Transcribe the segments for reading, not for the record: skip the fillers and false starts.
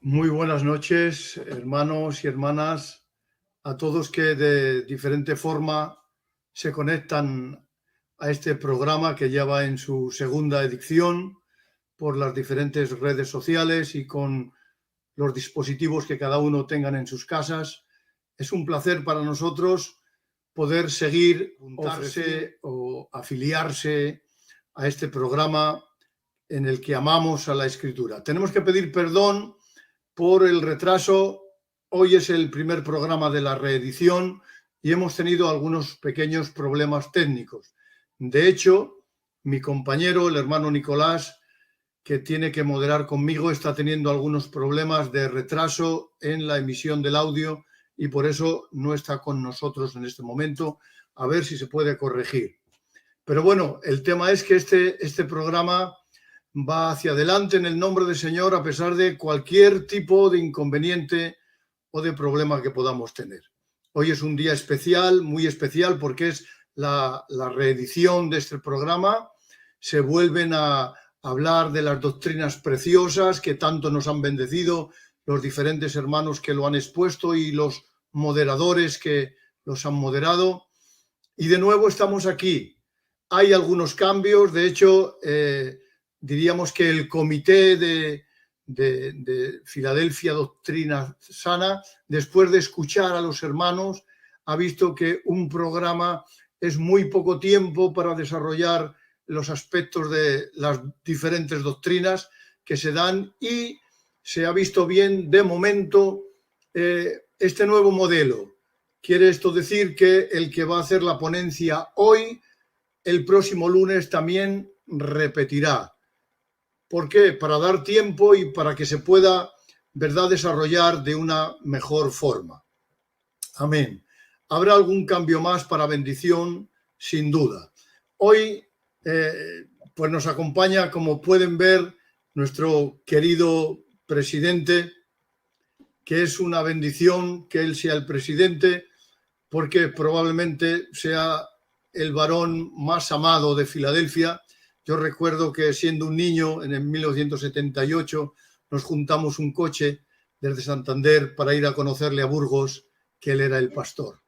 Muy buenas noches, hermanos y hermanas, a todos que de diferente forma se conectan a este programa que ya va en su segunda edición por las diferentes redes sociales y con los dispositivos que cada uno tengan en sus casas. Es un placer para nosotros poder seguir, juntarse o afiliarse a este programa en el que amamos a la Escritura. Tenemos que pedir perdón por el retraso. Hoy es el primer programa de la reedición y hemos tenido algunos pequeños problemas técnicos. De hecho, mi compañero, el hermano Nicolás, que tiene que moderar conmigo, está teniendo algunos problemas de retraso en la emisión del audio y por eso no está con nosotros en este momento. A ver si se puede corregir. Pero bueno, el tema es que este programa va hacia adelante en el nombre del Señor a pesar de cualquier tipo de inconveniente o de problema que podamos tener. Hoy es un día especial, muy especial, porque es la reedición de este programa. Se vuelven a hablar de las doctrinas preciosas que tanto nos han bendecido los diferentes hermanos que lo han expuesto y los moderadores que los han moderado. Y de nuevo estamos aquí. Hay algunos cambios, de hecho, diríamos que el comité de Filadelfia Doctrina Sana, después de escuchar a los hermanos, ha visto que un programa es muy poco tiempo para desarrollar los aspectos de las diferentes doctrinas que se dan y se ha visto bien de momento este nuevo modelo. Quiere esto decir que el que va a hacer la ponencia hoy, el próximo lunes también repetirá. ¿Por qué? Para dar tiempo y para que se pueda, ¿verdad?, desarrollar de una mejor forma. Amén. Habrá algún cambio más para bendición, sin duda. Hoy, pues nos acompaña, como pueden ver, nuestro querido presidente, que es una bendición que él sea el presidente, porque probablemente sea el varón más amado de Filadelfia. Yo recuerdo que siendo un niño, en el 1978, nos juntamos un coche desde Santander para ir a conocerle a Burgos, que él era el pastor.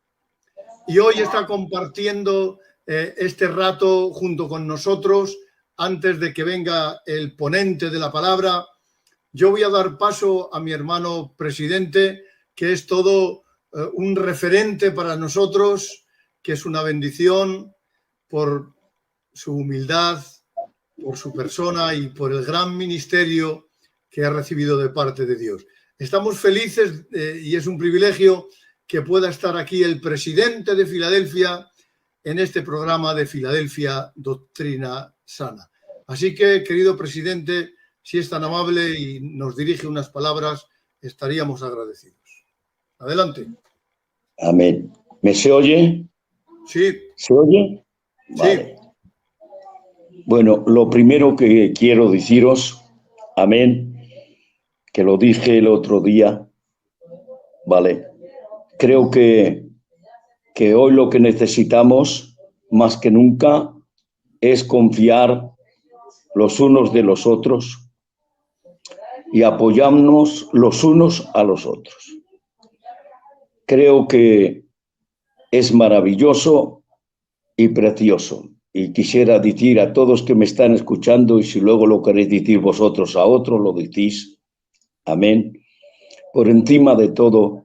Y hoy está compartiendo este rato junto con nosotros. Antes de que venga el ponente de la palabra, yo voy a dar paso a mi hermano presidente, que es todo un referente para nosotros, que es una bendición por su humildad, por su persona y por el gran ministerio que ha recibido de parte de Dios. Estamos felices y es un privilegio que pueda estar aquí el presidente de Filadelfia en este programa de Filadelfia Doctrina Sana. Así que, querido presidente, si es tan amable y nos dirige unas palabras, estaríamos agradecidos. Adelante. Amén. ¿Me se oye? Sí. ¿Se oye? Vale. Sí. Bueno, lo primero que quiero deciros, amén, que lo dije el otro día, vale. Creo que hoy lo que necesitamos más que nunca es confiar los unos de los otros y apoyarnos los unos a los otros. Creo que es maravilloso y precioso. Y quisiera decir a todos que me están escuchando, y si luego lo queréis decir vosotros a otros, lo decís. Amén. Por encima de todo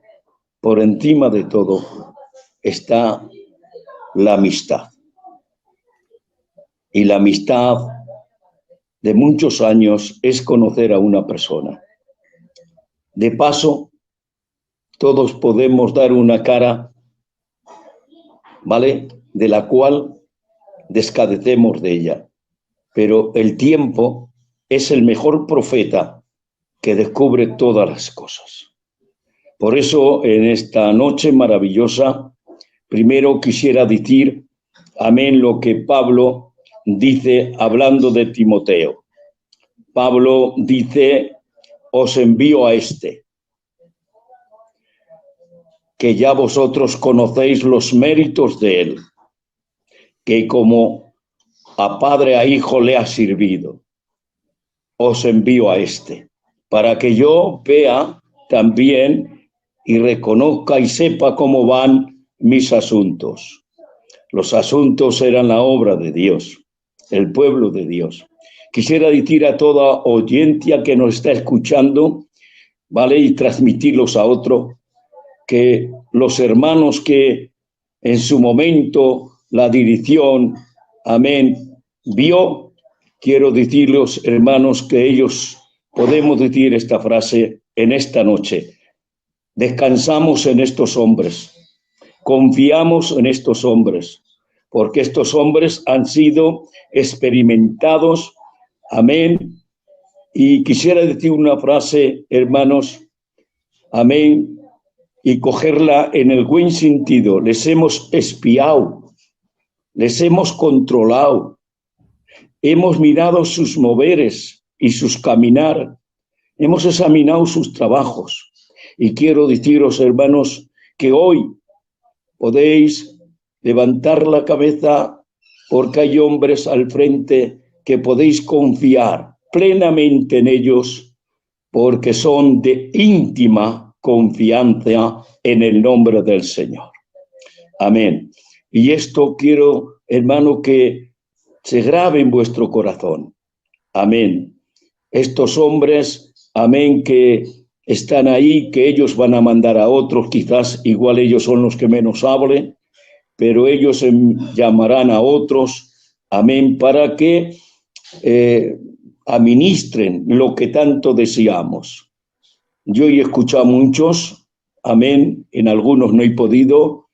está la amistad. Y la amistad de muchos años es conocer a una persona. De paso, todos podemos dar una cara, ¿vale?, de la cual descadecemos de ella. Pero el tiempo es el mejor profeta que descubre todas las cosas. Por eso, en esta noche maravillosa, primero quisiera decir, amén, lo que Pablo dice hablando de Timoteo. Pablo dice, os envío a este, que ya vosotros conocéis los méritos de él, que como a padre a hijo le ha servido. Os envío a este, para que yo vea también y reconozca y sepa cómo van mis asuntos. Los asuntos eran la obra de Dios, el pueblo de Dios. Quisiera decir a toda audiencia que nos está escuchando, ¿vale? Y transmitirlos a otro, que los hermanos que en su momento la dirección, amén, vio, quiero decirles, hermanos, que ellos podemos decir esta frase en esta noche. Descansamos en estos hombres, confiamos en estos hombres, porque estos hombres han sido experimentados, amén. Y quisiera decir una frase, hermanos, amén, y cogerla en el buen sentido. Les hemos espiado, les hemos controlado, hemos mirado sus moveres y sus caminar, hemos examinado sus trabajos. Y quiero deciros, hermanos, que hoy podéis levantar la cabeza porque hay hombres al frente que podéis confiar plenamente en ellos porque son de íntima confianza en el nombre del Señor. Amén. Y esto quiero, hermano, que se grabe en vuestro corazón. Amén. Estos hombres, amén, que están ahí, que ellos van a mandar a otros, quizás igual ellos son los que menos hablen, pero ellos llamarán a otros, amén, para que administren lo que tanto deseamos. Yo he escuchado a muchos, amén, en algunos no he podido,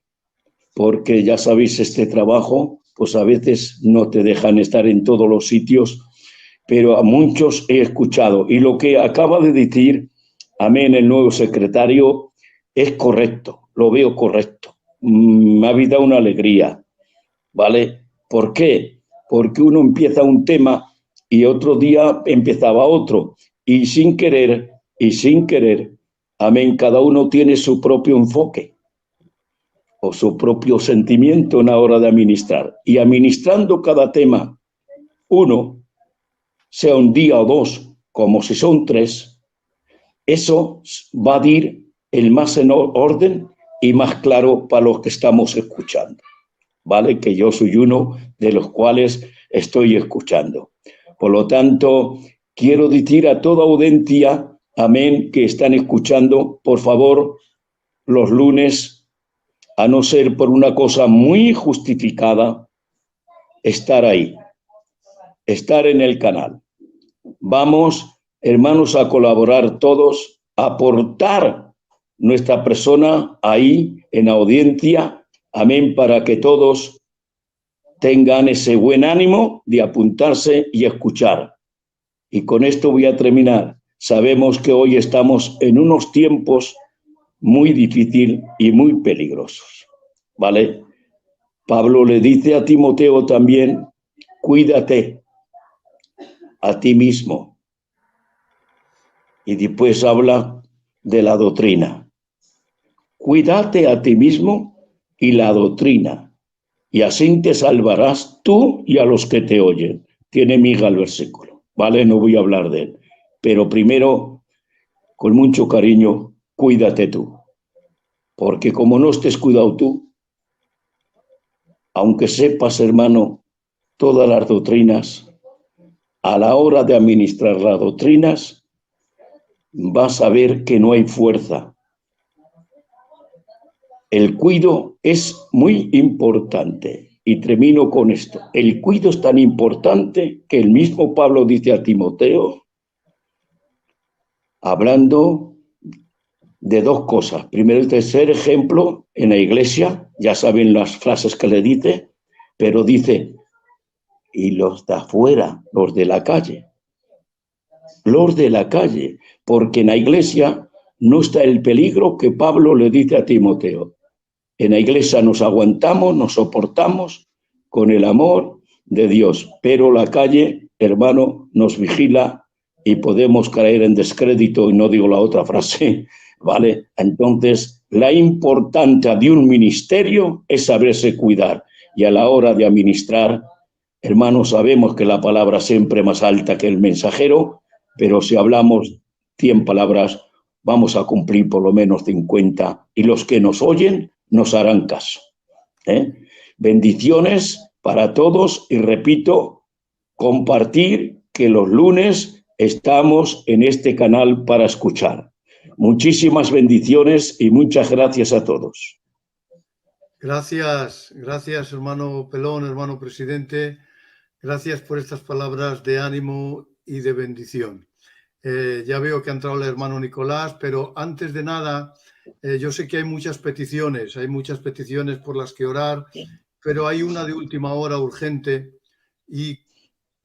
porque ya sabéis, este trabajo, pues a veces no te dejan estar en todos los sitios, pero a muchos he escuchado. Y lo que acaba de decir, amén, el nuevo secretario, es correcto, lo veo correcto. Me ha dado una alegría, ¿vale? ¿Por qué? Porque uno empieza un tema y otro día empezaba otro. Y sin querer, amén, cada uno tiene su propio enfoque o su propio sentimiento en la hora de administrar. Y administrando cada tema, uno, sea un día o dos, como si son tres, eso va a ir el más en orden y más claro para los que estamos escuchando, ¿vale? Que yo soy uno de los cuales estoy escuchando. Por lo tanto, quiero decir a toda audiencia, amén, que están escuchando, por favor, los lunes, a no ser por una cosa muy justificada, estar ahí, estar en el canal. Vamos, hermanos, a colaborar todos, a aportar nuestra persona ahí en audiencia, amén, para que todos tengan ese buen ánimo de apuntarse y escuchar. Y con esto voy a terminar. Sabemos que hoy estamos en unos tiempos muy difíciles y muy peligrosos, ¿vale? Pablo le dice a Timoteo también, cuídate a ti mismo. Y después habla de la doctrina. Cuídate a ti mismo y la doctrina, y así te salvarás tú y a los que te oyen. Tiene miga el versículo, ¿vale? No voy a hablar de él. Pero primero, con mucho cariño, cuídate tú. Porque como no estés cuidado tú, aunque sepas, hermano, todas las doctrinas, a la hora de administrar las doctrinas, vas a ver que no hay fuerza. El cuido es muy importante. Y termino con esto. El cuido es tan importante que el mismo Pablo dice a Timoteo, hablando de dos cosas. Primero, de ser ejemplo en la iglesia, ya saben las frases que le dice, pero dice, y los de afuera, los de la calle, porque en la iglesia no está el peligro que Pablo le dice a Timoteo. En la iglesia nos aguantamos, nos soportamos con el amor de Dios, pero la calle, hermano, nos vigila y podemos caer en descrédito, y no digo la otra frase, ¿vale? Entonces, la importancia de un ministerio es saberse cuidar, y a la hora de administrar, hermanos, sabemos que la palabra siempre es más alta que el mensajero, pero si hablamos 100 palabras, vamos a cumplir por lo menos 50 y los que nos oyen nos harán caso. Bendiciones para todos y repito, compartir que los lunes estamos en este canal para escuchar. Muchísimas bendiciones y muchas gracias a todos. Gracias, gracias hermano Pelón, hermano presidente. Gracias por estas palabras de ánimo y de bendición. Ya veo que ha entrado el hermano Nicolás, pero antes de nada, yo sé que hay muchas peticiones por las que orar, pero hay una de última hora urgente y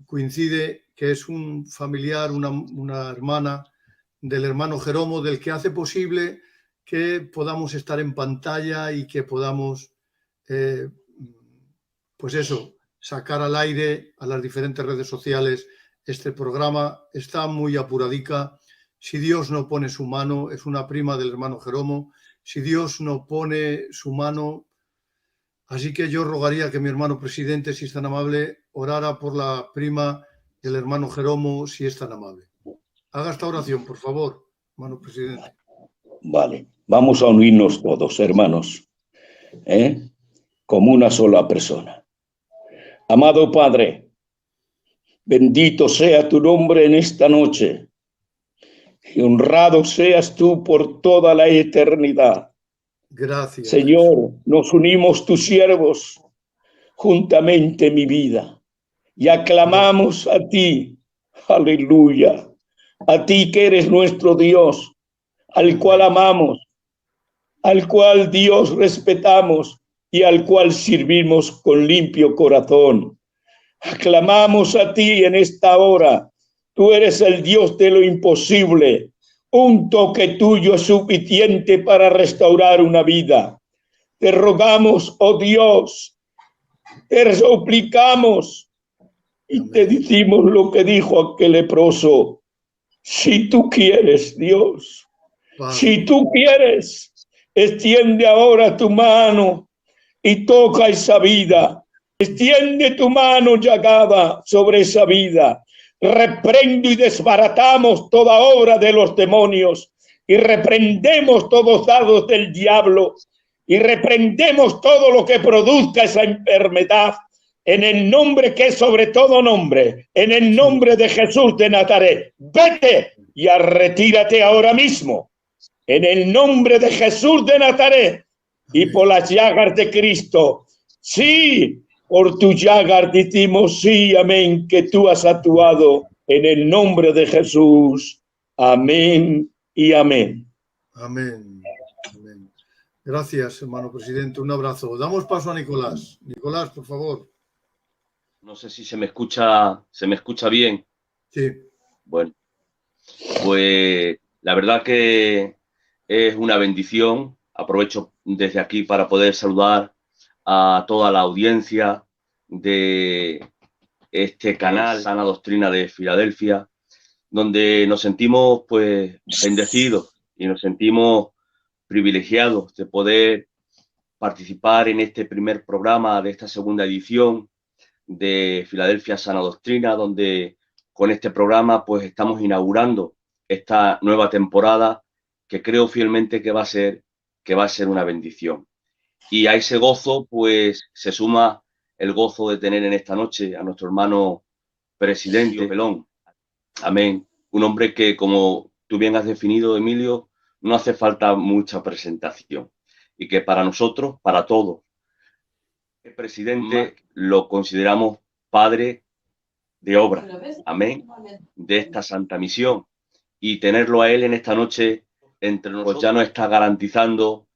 coincide que es un familiar, una hermana del hermano Jeromo, del que hace posible que podamos estar en pantalla y que podamos, pues eso, sacar al aire a las diferentes redes sociales este programa. Está muy apuradica. Si Dios no pone su mano, es una prima del hermano Jeromo, si Dios no pone su mano, así que yo rogaría que mi hermano presidente, si es tan amable, orara por la prima del hermano Jeromo, si es tan amable. Haga esta oración, por favor, hermano presidente. Vale, vamos a unirnos todos, hermanos, como una sola persona. Amado Padre, bendito sea tu nombre en esta noche y honrado seas tú por toda la eternidad. Gracias. Señor, nos unimos tus siervos juntamente, mi vida, y aclamamos a ti, aleluya, a ti que eres nuestro Dios, al cual amamos, al cual Dios respetamos y al cual servimos con limpio corazón. Aclamamos a ti en esta hora. Tú eres el Dios de lo imposible. Un toque tuyo es suficiente para restaurar una vida. Te rogamos, oh Dios, te suplicamos y te decimos lo que dijo aquel leproso. Si tú quieres, Dios, si tú quieres, extiende ahora tu mano y toca esa vida. Extiende tu mano llagada sobre esa vida. Reprendo y desbaratamos toda obra de los demonios y reprendemos todos dados del diablo y reprendemos todo lo que produzca esa enfermedad en el nombre que es sobre todo nombre, en el nombre de Jesús de Nazaret. Vete y retírate ahora mismo en el nombre de Jesús de Nazaret y por las llagas de Cristo. Sí, por tus llagas decimos sí, amén, que tú has actuado en el nombre de Jesús. Amén y amén. Amén. Amén. Gracias, hermano presidente. Un abrazo. Damos paso a Nicolás. Nicolás, por favor. No sé si se me escucha bien. Sí. Bueno, pues la verdad que es una bendición. Aprovecho desde aquí para poder saludar a toda la audiencia de este canal Sana Doctrina de Filadelfia, donde nos sentimos pues bendecidos y nos sentimos privilegiados de poder participar en este primer programa de esta segunda edición de Filadelfia Sana Doctrina, donde con este programa pues estamos inaugurando esta nueva temporada que creo fielmente que va a ser una bendición. Y a ese gozo pues se suma el gozo de tener en esta noche a nuestro hermano presidente Pelón. Amén. Un hombre que, como tú bien has definido, Emilio, no hace falta mucha presentación y que para nosotros, para todos, el presidente lo consideramos padre de obra, amén, de esta santa misión. Y tenerlo a él en esta noche entre nosotros ya nos está garantizando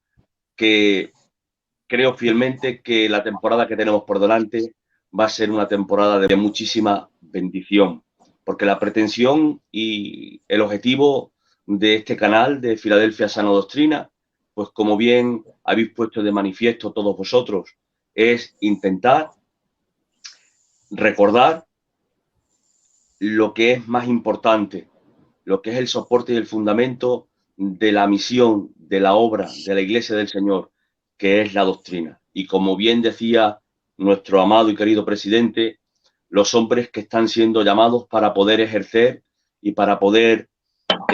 que creo fielmente que la temporada que tenemos por delante va a ser una temporada de muchísima bendición, porque la pretensión y el objetivo de este canal de Filadelfia Sana Doctrina, pues como bien habéis puesto de manifiesto todos vosotros, es intentar recordar lo que es más importante, lo que es el soporte y el fundamento de la misión, de la obra, de la Iglesia del Señor, que es la doctrina. Y como bien decía nuestro amado y querido presidente, los hombres que están siendo llamados para poder ejercer y para poder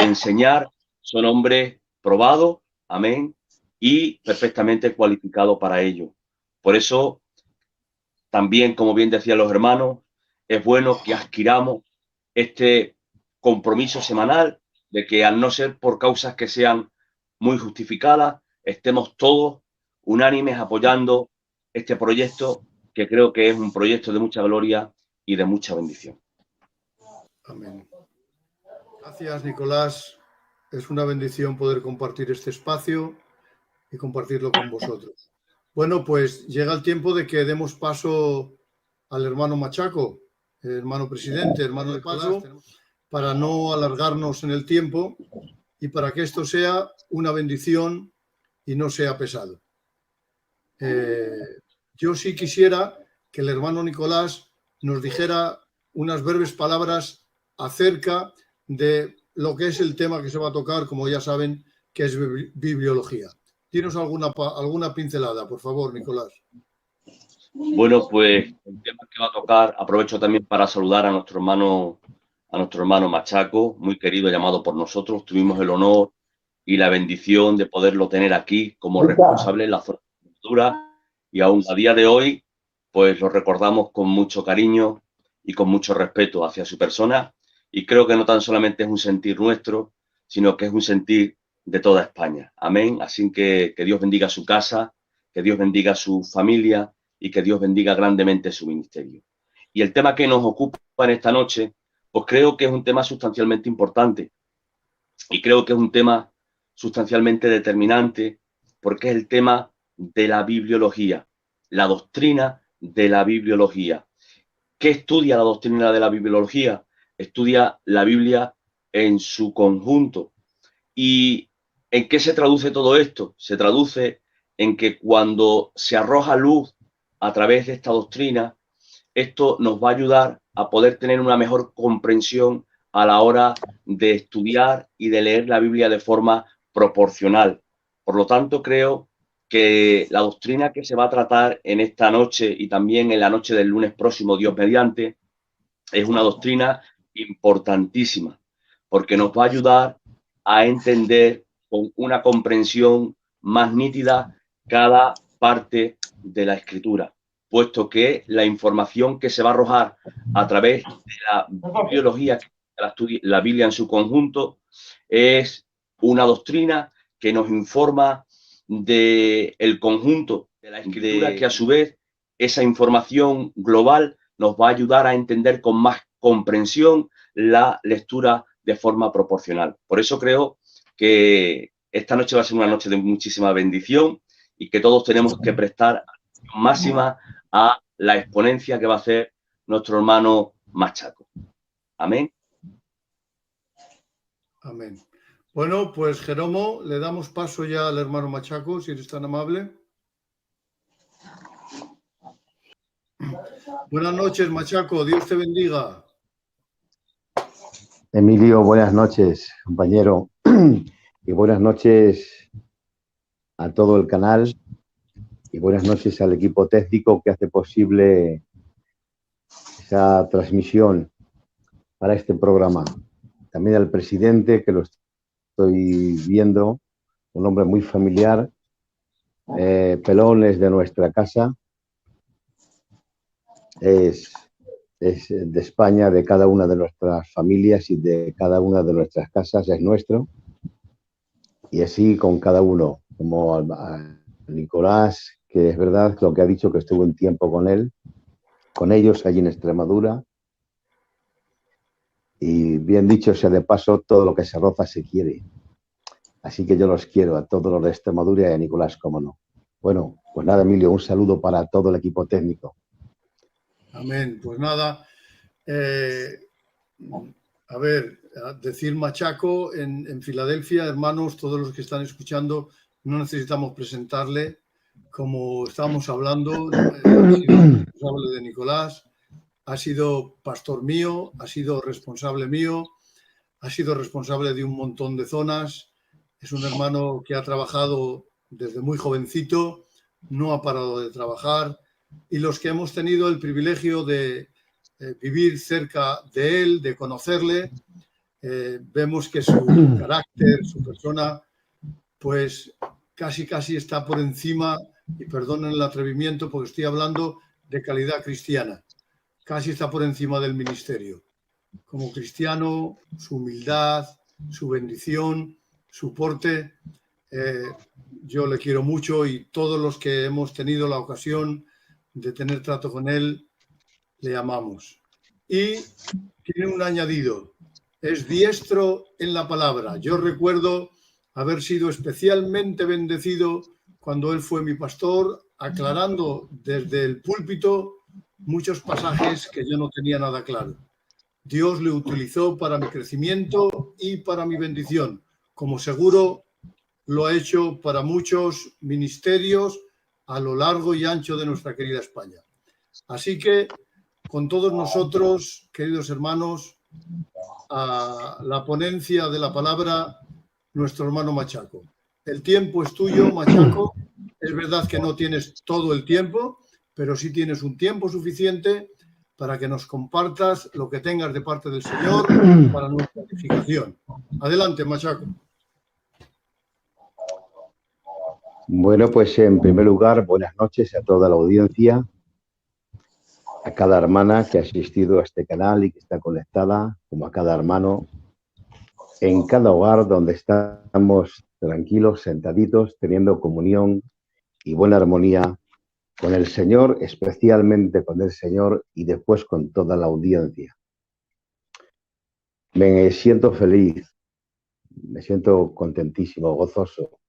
enseñar, son hombres probados, amén, y perfectamente cualificados para ello. Por eso, también, como bien decían los hermanos, es bueno que adquiramos este compromiso semanal de que, al no ser por causas que sean muy justificadas, estemos todos unánimes apoyando este proyecto, que creo que es un proyecto de mucha gloria y de mucha bendición. Amén. Gracias, Nicolás. Es una bendición poder compartir este espacio y compartirlo con vosotros. Bueno, pues llega el tiempo de que demos paso al hermano Machaco, hermano presidente, hermano de paso, para no alargarnos en el tiempo y para que esto sea una bendición y no sea pesado. Yo sí quisiera que el hermano Nicolás nos dijera unas breves palabras acerca de lo que es el tema que se va a tocar, como ya saben, que es bibliología. ¿Tienes alguna pincelada, por favor, Nicolás? Bueno, pues el tema que va a tocar, aprovecho también para saludar a nuestro hermano Machaco, muy querido, llamado por nosotros. Tuvimos el honor y la bendición de poderlo tener aquí como responsable en la zona de cultura, y aún a día de hoy, pues lo recordamos con mucho cariño y con mucho respeto hacia su persona, y creo que no tan solamente es un sentir nuestro, sino que es un sentir de toda España. Amén. Así que Dios bendiga su casa, que Dios bendiga su familia y que Dios bendiga grandemente su ministerio. Y el tema que nos ocupa en esta noche, pues creo que es un tema sustancialmente importante, y creo que es un tema sustancialmente determinante, porque es el tema de la bibliología, la doctrina de la bibliología. ¿Qué estudia la doctrina de la bibliología? Estudia la Biblia en su conjunto. ¿Y en qué se traduce todo esto? Se traduce en que cuando se arroja luz a través de esta doctrina, esto nos va a ayudar a poder tener una mejor comprensión a la hora de estudiar y de leer la Biblia de forma proporcional. Por lo tanto, creo que la doctrina que se va a tratar en esta noche y también en la noche del lunes próximo, Dios mediante, es una doctrina importantísima, porque nos va a ayudar a entender con una comprensión más nítida cada parte de la Escritura, puesto que la información que se va a arrojar a través de la bibliología, la Biblia en su conjunto, es una doctrina que nos informa del conjunto de la Escritura, que a su vez esa información global nos va a ayudar a entender con más comprensión la lectura de forma proporcional. Por eso creo que esta noche va a ser una noche de muchísima bendición y que todos tenemos que prestar atención máxima a la exponencia que va a hacer nuestro hermano Machaco. Amén. Amén. Bueno, pues Jeromo, le damos paso ya al hermano Machaco, si eres tan amable. Buenas noches, Machaco, Dios te bendiga. Emilio, buenas noches, compañero, y buenas noches a todo el canal, y buenas noches al equipo técnico que hace posible esa transmisión para este programa. También al presidente, que lo estoy viendo, un hombre muy familiar, Pelón es de nuestra casa, es de España, de cada una de nuestras familias y de cada una de nuestras casas, es nuestro. Y así con cada uno, como a Nicolás, que es verdad lo que ha dicho, que estuvo un tiempo con él, con ellos allí en Extremadura. Y bien dicho sea de paso, todo lo que se roza se quiere. Así que yo los quiero a todos los de Extremadura y a Nicolás, cómo no. Bueno, pues nada, Emilio, un saludo para todo el equipo técnico. Amén. Pues nada, a ver, decir Machaco en Filadelfia, hermanos, todos los que están escuchando, no necesitamos presentarle. Como estábamos hablando, ha sido responsable de Nicolás, ha sido pastor mío, ha sido responsable mío, ha sido responsable de un montón de zonas. Es un hermano que ha trabajado desde muy jovencito, no ha parado de trabajar, y los que hemos tenido el privilegio de vivir cerca de él, de conocerle, vemos que su carácter, su persona, pues casi está por encima, y perdonen el atrevimiento porque estoy hablando de calidad cristiana, casi está por encima del ministerio. Como cristiano, su humildad, su bendición, su porte, yo le quiero mucho, y todos los que hemos tenido la ocasión de tener trato con él, le amamos. Y tiene un añadido: es diestro en la palabra. Yo recuerdo haber sido especialmente bendecido cuando él fue mi pastor, aclarando desde el púlpito muchos pasajes que yo no tenía nada claro. Dios le utilizó para mi crecimiento y para mi bendición, como seguro lo ha hecho para muchos ministerios a lo largo y ancho de nuestra querida España. Así que, con todos nosotros, queridos hermanos, a la ponencia de la palabra, nuestro hermano Machaco. El tiempo es tuyo, Machaco. Es verdad que no tienes todo el tiempo, pero sí tienes un tiempo suficiente para que nos compartas lo que tengas de parte del Señor para nuestra edificación. Adelante, Machaco. Bueno, pues en primer lugar, buenas noches a toda la audiencia, a cada hermana que ha asistido a este canal y que está conectada, como a cada hermano, en cada hogar donde estamos tranquilos, sentaditos, teniendo comunión y buena armonía con el Señor, especialmente con el Señor y después con toda la audiencia. Me siento feliz, me siento contentísimo, gozoso,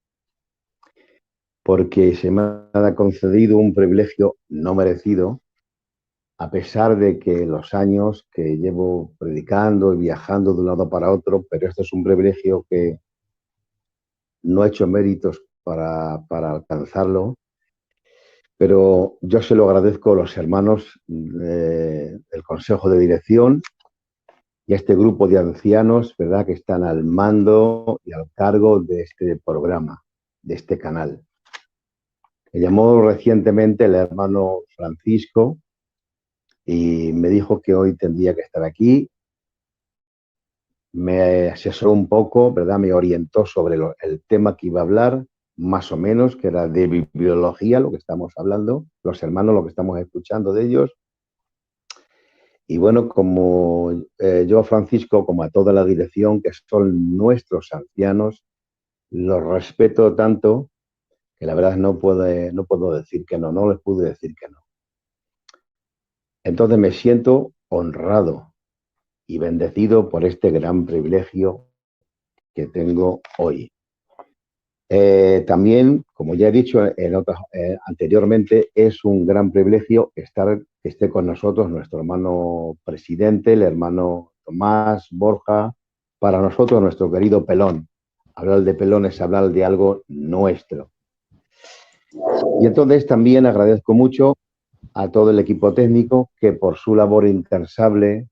porque se me ha concedido un privilegio no merecido, a pesar de que los años que llevo predicando y viajando de un lado para otro, pero esto es un privilegio que no he hecho méritos para alcanzarlo, pero yo se lo agradezco a los hermanos del Consejo de Dirección y a este grupo de ancianos, ¿verdad?, que están al mando y al cargo de este programa, de este canal. Me llamó recientemente el hermano Francisco y me dijo que hoy tendría que estar aquí. Me asesoró un poco, ¿verdad?, me orientó sobre el tema que iba a hablar, más o menos, que era de bibliología, lo que estamos hablando, los hermanos, lo que estamos escuchando de ellos. Y bueno, como yo a Francisco, como a toda la dirección, que son nuestros ancianos, los respeto tanto que la verdad no puedo decir que no les pude decir que no. Entonces me siento honrado y bendecido por este gran privilegio que tengo hoy. También, como ya he dicho anteriormente, es un gran privilegio que esté con nosotros nuestro hermano presidente, el hermano Tomás Borja, para nosotros nuestro querido Pelón. Hablar de Pelón es hablar de algo nuestro. Y entonces también agradezco mucho a todo el equipo técnico que por su labor incansable,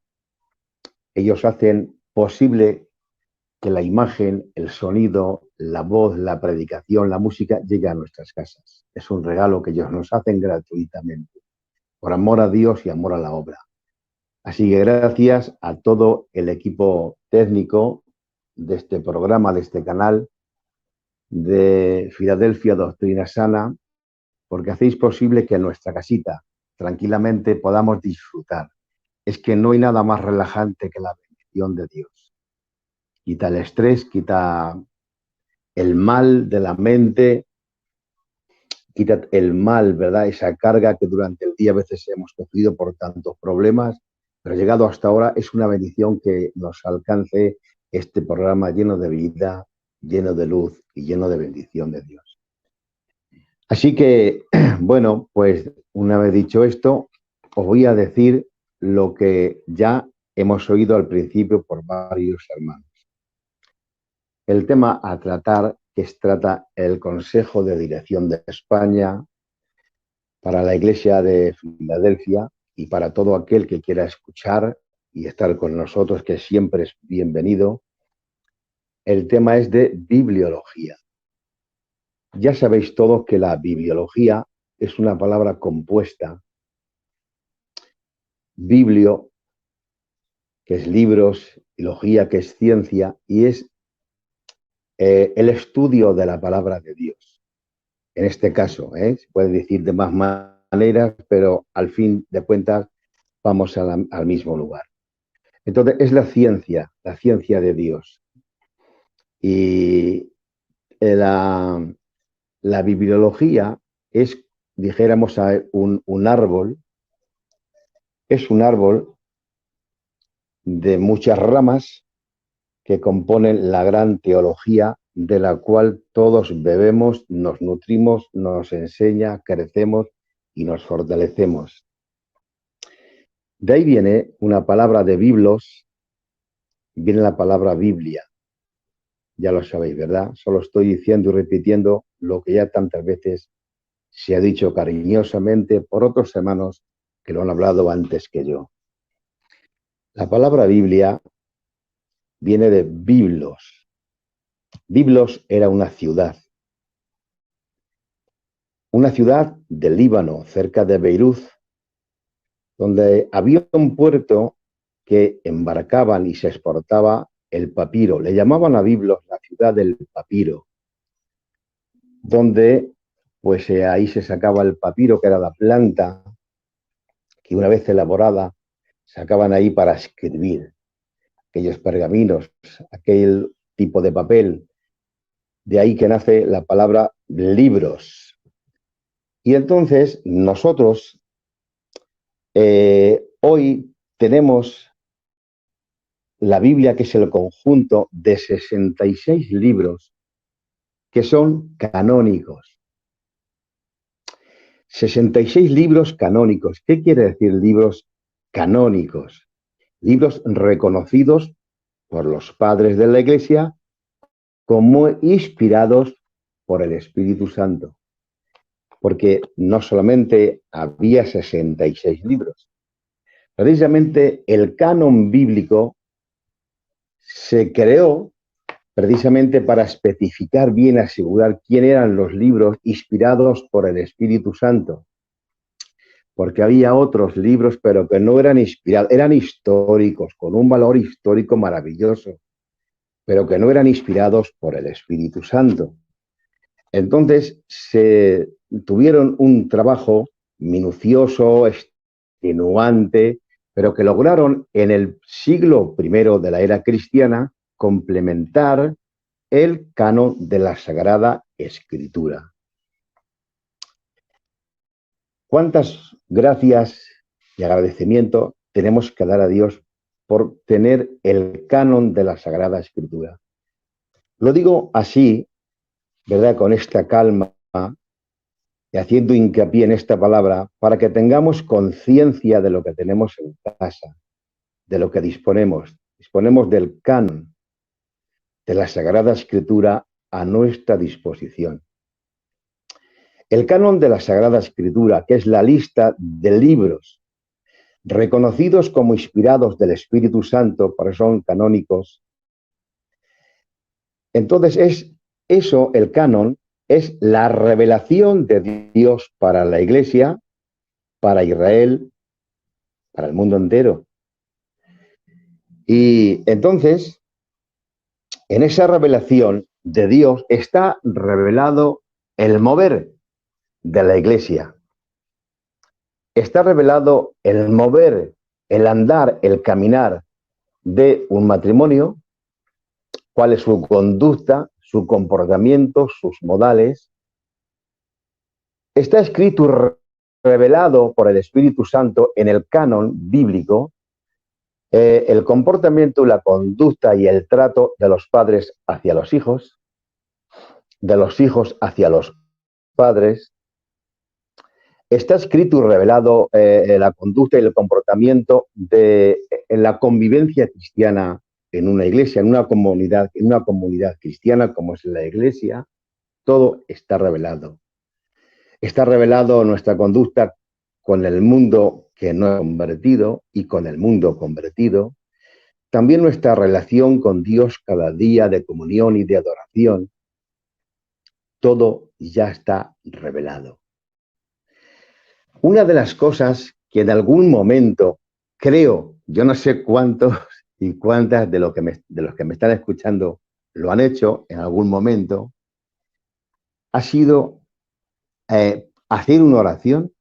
ellos hacen posible que la imagen, el sonido, la voz, la predicación, la música llegue a nuestras casas. Es un regalo que ellos nos hacen gratuitamente, por amor a Dios y amor a la obra. Así que gracias a todo el equipo técnico de este programa, de este canal, de Filadelfia Doctrina Sana, porque hacéis posible que en nuestra casita tranquilamente podamos disfrutar. Es que no hay nada más relajante que la bendición de Dios. Quita el estrés, quita el mal de la mente, quita el mal, ¿verdad? Esa carga que durante el día a veces hemos sufrido por tantos problemas, pero llegado hasta ahora es una bendición que nos alcance este programa lleno de vida, lleno de luz y lleno de bendición de Dios. Así que, bueno, pues una vez dicho esto, os voy a decir lo que ya hemos oído al principio por varios hermanos. El tema a tratar, que trata el Consejo de Dirección de España para la Iglesia de Filadelfia y para todo aquel que quiera escuchar y estar con nosotros, que siempre es bienvenido. El tema es de bibliología. Ya sabéis todos que la bibliología es una palabra compuesta. Biblio que es libros, y logía, que es ciencia, y es el estudio de la palabra de Dios. En este caso, se puede decir de más maneras, pero al fin de cuentas vamos al mismo lugar. Entonces, es la ciencia de Dios. Y la bibliología es, dijéramos, un árbol, es un árbol de muchas ramas que componen la gran teología de la cual todos bebemos, nos nutrimos, nos enseña, crecemos y nos fortalecemos. De ahí viene una palabra de biblos, viene la palabra Biblia. Ya lo sabéis, ¿verdad? Solo estoy diciendo y repitiendo lo que ya tantas veces se ha dicho cariñosamente por otros hermanos que lo han hablado antes que yo. La palabra Biblia viene de Biblos. Biblos era una ciudad del Líbano, cerca de Beirut, donde había un puerto que embarcaban y se exportaba el papiro. Le llamaban a Biblos la ciudad del papiro, donde pues ahí se sacaba el papiro, que era la planta que una vez elaborada sacaban ahí para escribir aquellos pergaminos, aquel tipo de papel. De ahí que nace la palabra libros. Y entonces nosotros hoy tenemos la Biblia, que es el conjunto de 66 libros que son canónicos. 66 libros canónicos. ¿Qué quiere decir libros canónicos? Libros reconocidos por los padres de la Iglesia como inspirados por el Espíritu Santo. Porque no solamente había 66 libros. Precisamente el canon bíblico se creó precisamente para especificar bien, asegurar quién eran los libros inspirados por el Espíritu Santo. Porque había otros libros, pero que no eran inspirados, eran históricos, con un valor histórico maravilloso, pero que no eran inspirados por el Espíritu Santo. Entonces, se tuvieron un trabajo minucioso, extenuante, pero que lograron en el siglo I de la era cristiana complementar el canon de la Sagrada Escritura. ¿Cuántas gracias y agradecimiento tenemos que dar a Dios por tener el canon de la Sagrada Escritura? Lo digo así, ¿verdad? Con esta calma y haciendo hincapié en esta palabra para que tengamos conciencia de lo que tenemos en casa, de lo que disponemos. Disponemos del canon de la Sagrada Escritura a nuestra disposición. El canon de la Sagrada Escritura, que es la lista de libros reconocidos como inspirados del Espíritu Santo, porque son canónicos. Entonces es eso, el canon, es la revelación de Dios para la Iglesia, para Israel, para el mundo entero. Y entonces, en esa revelación de Dios está revelado el mover de la Iglesia. Está revelado el mover, el andar, el caminar de un matrimonio, cuál es su conducta, su comportamiento, sus modales. Está escrito, revelado por el Espíritu Santo en el canon bíblico, el comportamiento, la conducta y el trato de los padres hacia los hijos, de los hijos hacia los padres. Está escrito y revelado la conducta y el comportamiento en la convivencia cristiana en una iglesia, en una comunidad cristiana como es la iglesia. Todo está revelado. Está revelado nuestra conducta con el mundo que no es convertido y con el mundo convertido. También nuestra relación con Dios cada día de comunión y de adoración. Todo ya está revelado. Una de las cosas que en algún momento creo, yo no sé cuántos y cuántas de los que me están escuchando lo han hecho en algún momento, ha sido hacer una oración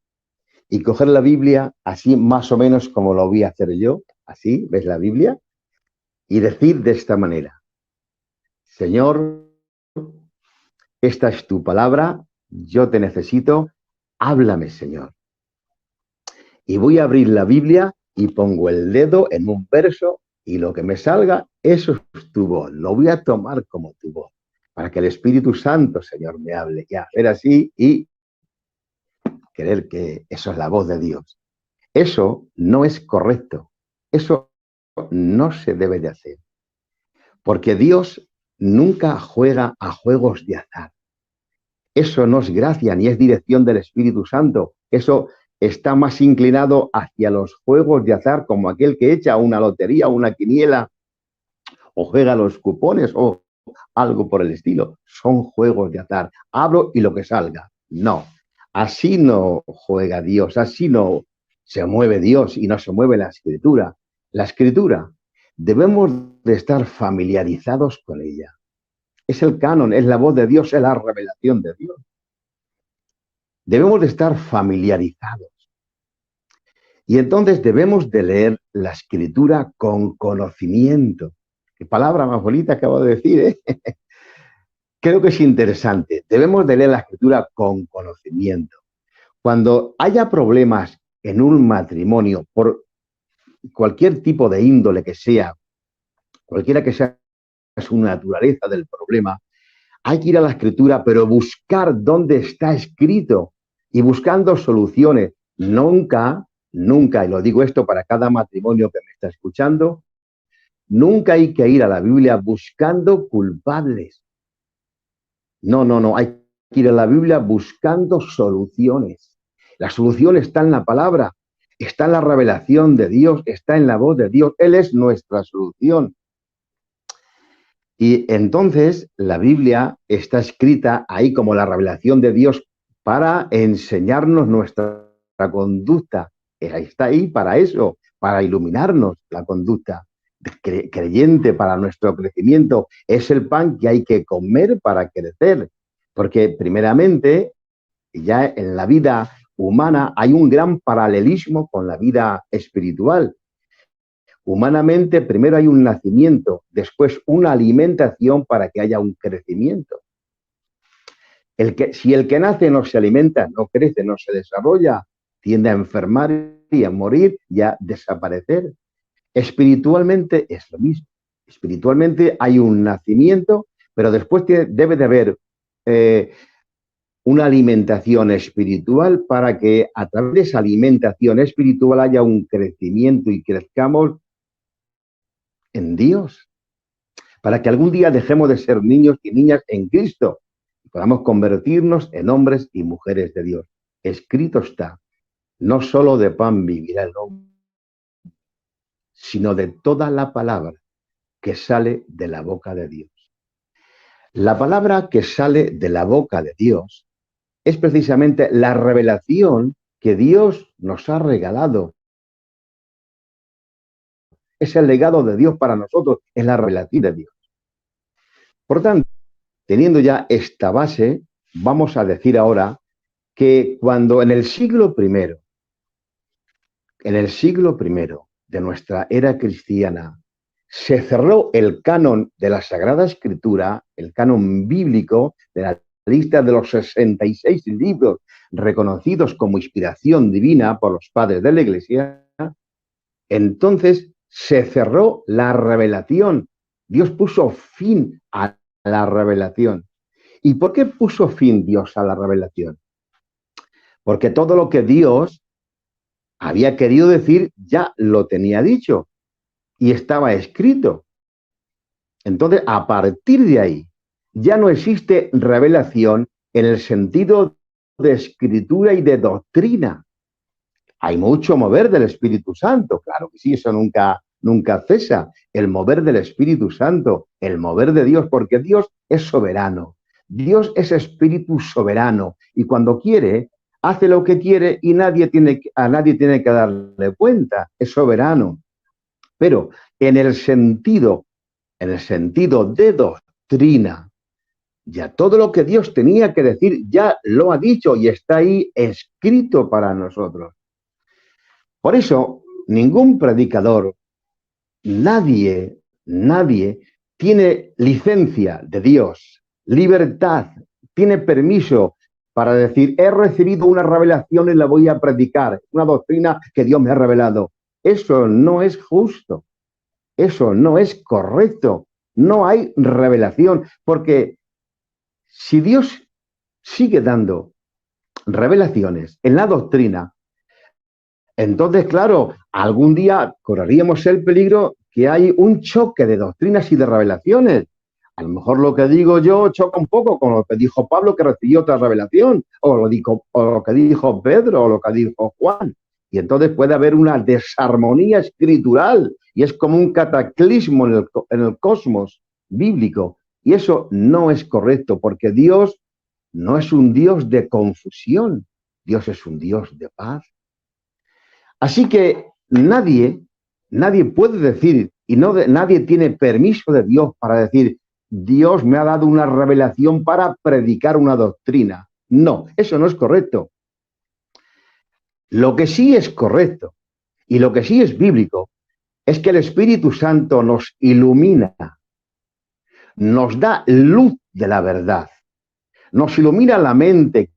y coger la Biblia así más o menos como lo voy a hacer yo, así, ¿ves la Biblia? Y decir de esta manera: Señor, esta es tu palabra, yo te necesito, háblame, Señor. Y voy a abrir la Biblia y pongo el dedo en un verso y lo que me salga, eso es tu voz. Lo voy a tomar como tu voz, para que el Espíritu Santo, Señor, me hable. Y hacer así y creer que eso es la voz de Dios. Eso no es correcto. Eso no se debe de hacer. Porque Dios nunca juega a juegos de azar. Eso no es gracia ni es dirección del Espíritu Santo. Eso está más inclinado hacia los juegos de azar, como aquel que echa una lotería, una quiniela, o juega los cupones, o algo por el estilo. Son juegos de azar. Abro y lo que salga. No. Así no juega Dios, así no se mueve Dios y no se mueve la Escritura. La Escritura, debemos de estar familiarizados con ella. Es el canon, es la voz de Dios, es la revelación de Dios. Debemos de estar familiarizados. Y entonces debemos de leer la Escritura con conocimiento. Qué palabra más bonita acabo de decir, ¿eh? Creo que es interesante. Debemos de leer la Escritura con conocimiento. Cuando haya problemas en un matrimonio, por cualquier tipo de índole que sea, cualquiera que sea su naturaleza del problema, hay que ir a la Escritura, pero buscar dónde está escrito y buscando soluciones. Nunca, y lo digo esto para cada matrimonio que me está escuchando, nunca hay que ir a la Biblia buscando culpables. No, hay que ir a la Biblia buscando soluciones. La solución está en la palabra, está en la revelación de Dios, está en la voz de Dios. Él es nuestra solución. Y entonces la Biblia está escrita ahí como la revelación de Dios para enseñarnos nuestra conducta. Está ahí para eso, para iluminarnos la conducta. Creyente para nuestro crecimiento. Es el pan que hay que comer para crecer. Porque primeramente, ya en la vida humana hay un gran paralelismo con la vida espiritual. Humanamente, primero hay un nacimiento, después una alimentación para que haya un crecimiento. Si el que nace no se alimenta, no crece, no se desarrolla, tiende a enfermar y a morir y a desaparecer. Espiritualmente es lo mismo. Espiritualmente hay un nacimiento, pero después debe de haber una alimentación espiritual para que a través de esa alimentación espiritual haya un crecimiento y crezcamos en Dios, para que algún día dejemos de ser niños y niñas en Cristo y podamos convertirnos en hombres y mujeres de Dios. Escrito está, no solo de pan vivirá el hombre, sino de toda la palabra que sale de la boca de Dios. La palabra que sale de la boca de Dios es precisamente la revelación que Dios nos ha regalado. Es el legado de Dios para nosotros, es la revelación de Dios. Por tanto, teniendo ya esta base, vamos a decir ahora que cuando en el siglo I de nuestra era cristiana, se cerró el canon de la Sagrada Escritura, el canon bíblico de la lista de los 66 libros reconocidos como inspiración divina por los padres de la Iglesia, entonces se cerró la revelación. Dios puso fin a la revelación. ¿Y por qué puso fin Dios a la revelación? Porque todo lo que Dios había querido decir ya lo tenía dicho y estaba escrito. Entonces, a partir de ahí, ya no existe revelación en el sentido de escritura y de doctrina. Hay mucho mover del Espíritu Santo, claro que sí, eso nunca cesa. El mover del Espíritu Santo, el mover de Dios, porque Dios es soberano. Dios es espíritu soberano y cuando quiere hace lo que quiere y a nadie tiene que darle cuenta, es soberano. Pero en el sentido de doctrina, ya todo lo que Dios tenía que decir ya lo ha dicho y está ahí escrito para nosotros. Por eso, ningún predicador, nadie tiene licencia de Dios, libertad, tiene permiso para decir, he recibido una revelación y la voy a predicar, una doctrina que Dios me ha revelado. Eso no es justo, eso no es correcto, no hay revelación, porque si Dios sigue dando revelaciones en la doctrina, entonces, claro, algún día correríamos el peligro que hay un choque de doctrinas y de revelaciones. A lo mejor lo que digo yo choca un poco con lo que dijo Pablo, que recibió otra revelación, o lo que dijo Pedro, o lo que dijo Juan. Y entonces puede haber una desarmonía escritural, y es como un cataclismo en el cosmos bíblico. Y eso no es correcto, porque Dios no es un Dios de confusión, Dios es un Dios de paz. Así que nadie puede decir, nadie tiene permiso de Dios para decir, Dios me ha dado una revelación para predicar una doctrina. No, eso no es correcto. Lo que sí es correcto y lo que sí es bíblico es que el Espíritu Santo nos ilumina, nos da luz de la verdad, nos ilumina la mente,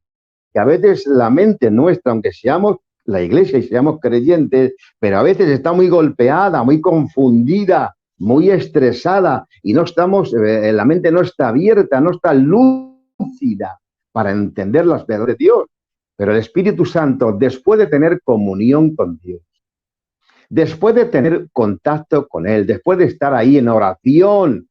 que a veces la mente nuestra, aunque seamos la iglesia y seamos creyentes, pero a veces está muy golpeada, muy confundida, muy estresada y no estamos, la mente no está abierta, no está lúcida para entender las verdades de Dios. Pero el Espíritu Santo, después de tener comunión con Dios, después de tener contacto con Él, después de estar ahí en oración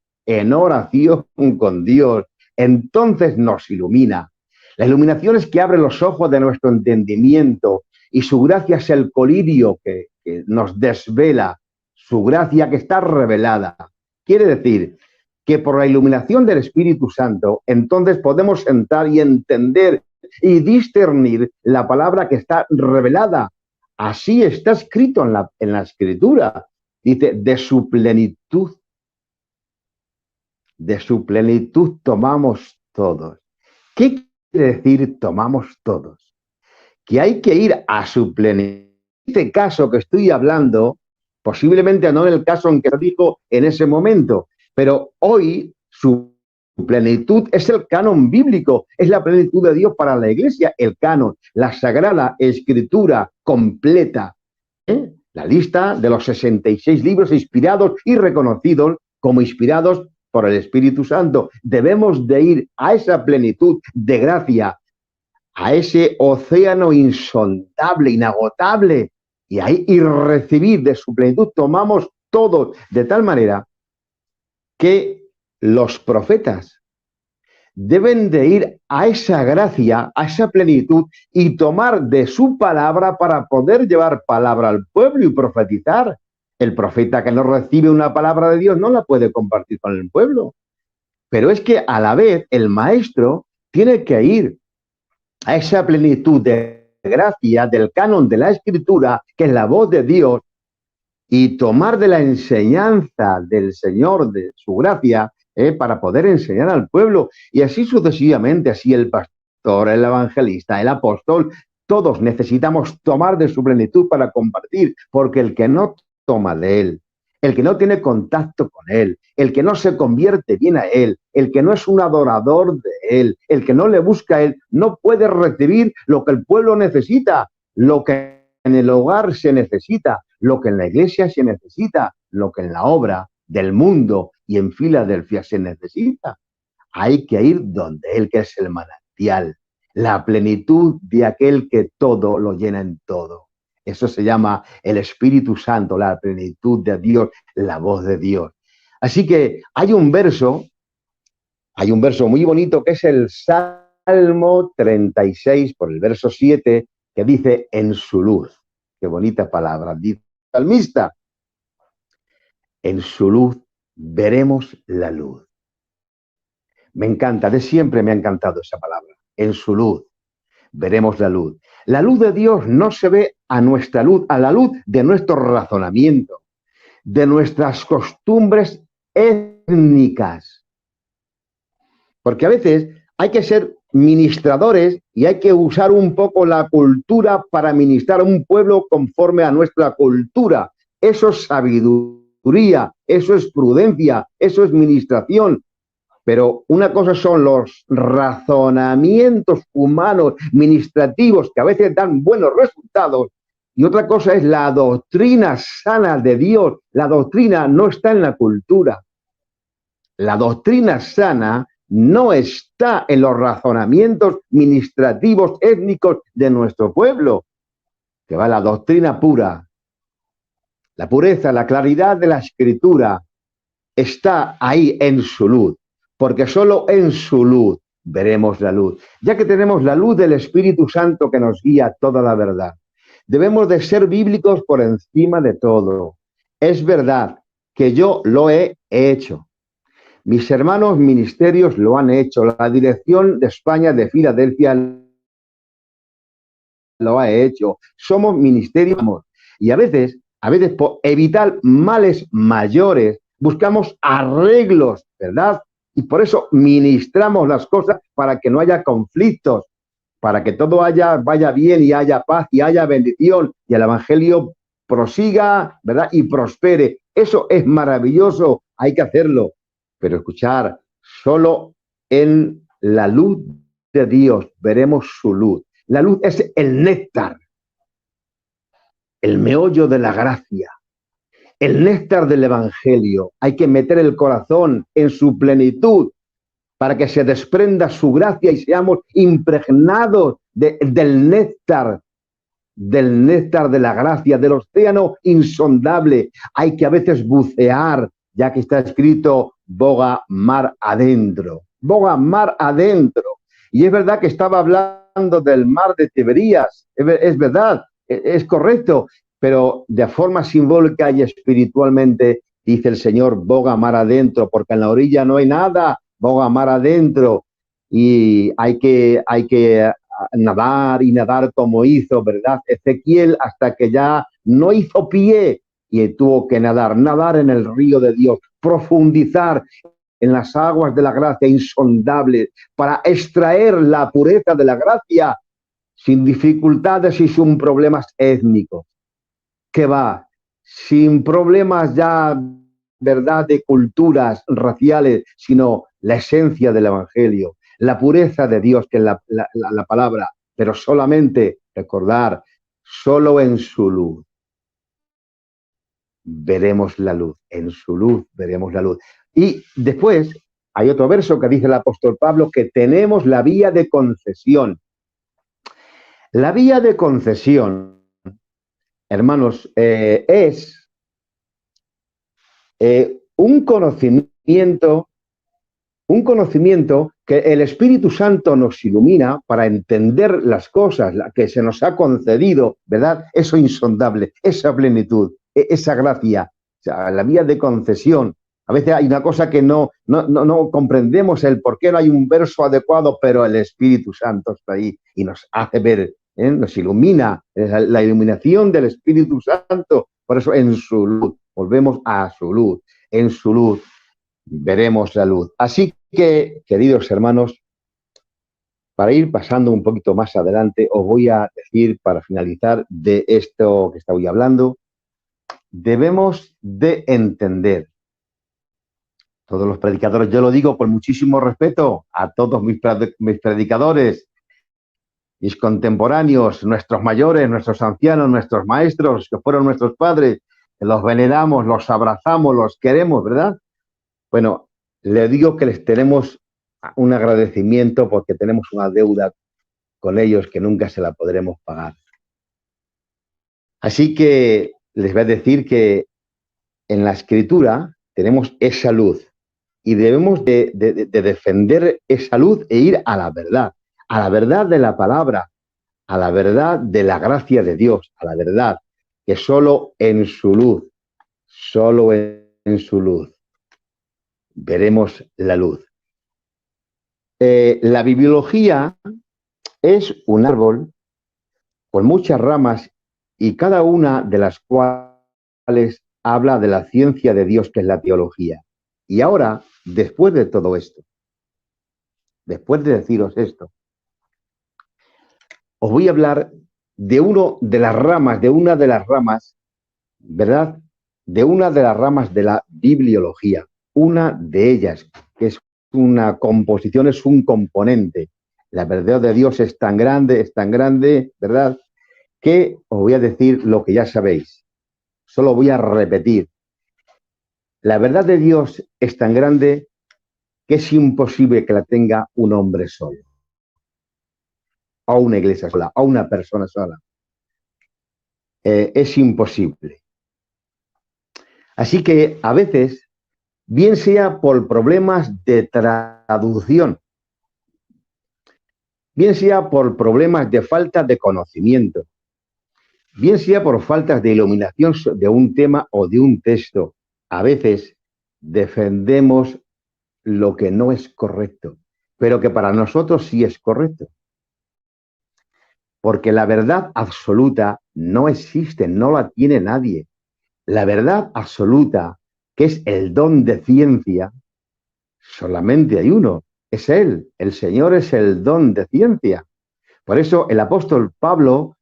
con Dios, entonces nos ilumina. La iluminación es que abre los ojos de nuestro entendimiento y su gracia es el colirio que nos desvela, su gracia que está revelada. Quiere decir que por la iluminación del Espíritu Santo, entonces podemos sentar y entender y discernir la palabra que está revelada. Así está escrito en la Escritura. Dice, de su plenitud tomamos todos. ¿Qué quiere decir tomamos todos? Que hay que ir a su plenitud. En este caso que estoy hablando, posiblemente no en el caso en que lo dijo en ese momento, pero hoy su plenitud es el canon bíblico, es la plenitud de Dios para la iglesia, el canon, la sagrada escritura completa, la lista de los 66 libros inspirados y reconocidos como inspirados por el Espíritu Santo. Debemos de ir a esa plenitud de gracia, a ese océano insondable, inagotable, y recibir de su plenitud. Tomamos todos de tal manera que los profetas deben de ir a esa gracia, a esa plenitud y tomar de su palabra para poder llevar palabra al pueblo y profetizar. El profeta que no recibe una palabra de Dios no la puede compartir con el pueblo. Pero es que a la vez el maestro tiene que ir a esa plenitud de gracia del canon de la Escritura, que es la voz de Dios, y tomar de la enseñanza del Señor, de su gracia, para poder enseñar al pueblo. Y así sucesivamente, así el pastor, el evangelista, el apóstol, todos necesitamos tomar de su plenitud para compartir, porque el que no toma de él, el que no tiene contacto con él, el que no se convierte bien a él, el que no es un adorador de él, el que no le busca a él, no puede recibir lo que el pueblo necesita, lo que en el hogar se necesita, lo que en la iglesia se necesita, lo que en la obra del mundo y en Filadelfia se necesita. Hay que ir donde él, que es el manantial, la plenitud de aquel que todo lo llena en todo. Eso se llama el Espíritu Santo, la plenitud de Dios, la voz de Dios. Así que hay un verso muy bonito que es el Salmo 36, por el verso 7, que dice, en su luz. Qué bonita palabra, dice el salmista. En su luz veremos la luz. Me encanta, de siempre me ha encantado esa palabra. En su luz veremos la luz. La luz de Dios no se ve a nuestra luz, a la luz de nuestro razonamiento, de nuestras costumbres étnicas. Porque a veces hay que ser ministradores y hay que usar un poco la cultura para ministrar a un pueblo conforme a nuestra cultura. Eso es sabiduría, eso es prudencia, eso es ministración. Pero una cosa son los razonamientos humanos, ministrativos, que a veces dan buenos resultados, y otra cosa es la doctrina sana de Dios. La doctrina no está en la cultura. La doctrina sana no está en los razonamientos ministrativos étnicos de nuestro pueblo, que va la doctrina pura. La pureza, la claridad de la Escritura está ahí en su luz, porque solo en su luz veremos la luz. Ya que tenemos la luz del Espíritu Santo que nos guía toda la verdad, debemos de ser bíblicos por encima de todo. Es verdad que yo lo he hecho. Mis hermanos ministerios lo han hecho. La dirección de España de Filadelfia lo ha hecho. Somos ministerios y a veces por evitar males mayores buscamos arreglos, ¿verdad? Y por eso ministramos las cosas para que no haya conflictos, para que todo vaya bien y haya paz y haya bendición y el evangelio prosiga, ¿verdad? Y prospere. Eso es maravilloso, hay que hacerlo. Pero escuchar, solo en la luz de Dios veremos su luz. La luz es el néctar, el meollo de la gracia, el néctar del evangelio. Hay que meter el corazón en su plenitud para que se desprenda su gracia y seamos impregnados del néctar de la gracia, del océano insondable. Hay que a veces bucear, ya que está escrito boga mar adentro. Boga mar adentro. Y es verdad que estaba hablando del mar de Tiberías. Es verdad, es correcto. Pero de forma simbólica y espiritualmente dice el Señor, boga mar adentro, porque en la orilla no hay nada, boga mar adentro. Y hay que nadar y nadar como hizo, ¿verdad? Ezequiel, hasta que ya no hizo pie y tuvo que nadar en el río de Dios, profundizar en las aguas de la gracia insondables para extraer la pureza de la gracia sin dificultades y sin problemas étnicos. Que va, sin problemas ya, ¿verdad?, de culturas raciales, sino la esencia del evangelio, la pureza de Dios, que es la palabra, pero solamente recordar, solo en su luz veremos la luz, en su luz veremos la luz. Y después hay otro verso que dice el apóstol Pablo, que tenemos la vía de concesión. La vía de concesión, hermanos, es un conocimiento que el Espíritu Santo nos ilumina para entender las cosas, la que se nos ha concedido, ¿verdad? Eso insondable, esa plenitud, esa gracia, o sea, la vía de concesión. A veces hay una cosa que no comprendemos el por qué no hay un verso adecuado, pero el Espíritu Santo está ahí y nos hace ver, nos ilumina, la iluminación del Espíritu Santo. Por eso en su luz, volvemos a su luz, en su luz veremos la luz. Así que, queridos hermanos, para ir pasando un poquito más adelante, os voy a decir, para finalizar de esto que estoy hablando, debemos de entender, todos los predicadores, yo lo digo con muchísimo respeto a todos mis predicadores, mis contemporáneos, nuestros mayores, nuestros ancianos, nuestros maestros, que fueron nuestros padres, que los veneramos, los abrazamos, los queremos, ¿verdad? Bueno, le digo que les tenemos un agradecimiento porque tenemos una deuda con ellos que nunca se la podremos pagar. Así que les voy a decir que en la Escritura tenemos esa luz y debemos de defender esa luz e ir a la verdad de la palabra, a la verdad de la gracia de Dios, a la verdad que solo en su luz veremos la luz. La bibliología es un árbol con muchas ramas y cada una de las cuales habla de la ciencia de Dios, que es la teología. Y ahora, después de todo esto, después de deciros esto, os voy a hablar de una de las ramas, ¿verdad? De una de las ramas de la bibliología. Una de ellas, que es una composición, es un componente. La verdad de Dios es tan grande, ¿verdad? Que os voy a decir lo que ya sabéis. Solo voy a repetir. La verdad de Dios es tan grande que es imposible que la tenga un hombre solo, o una iglesia sola, o una persona sola. Es imposible. Así que a veces, bien sea por problemas de traducción, bien sea por problemas de falta de conocimiento, bien sea por faltas de iluminación de un tema o de un texto, a veces defendemos lo que no es correcto, pero que para nosotros sí es correcto. Porque la verdad absoluta no existe, no la tiene nadie. La verdad absoluta, que es el don de ciencia, solamente hay uno, es Él. El Señor es el don de ciencia. Por eso el apóstol Pablo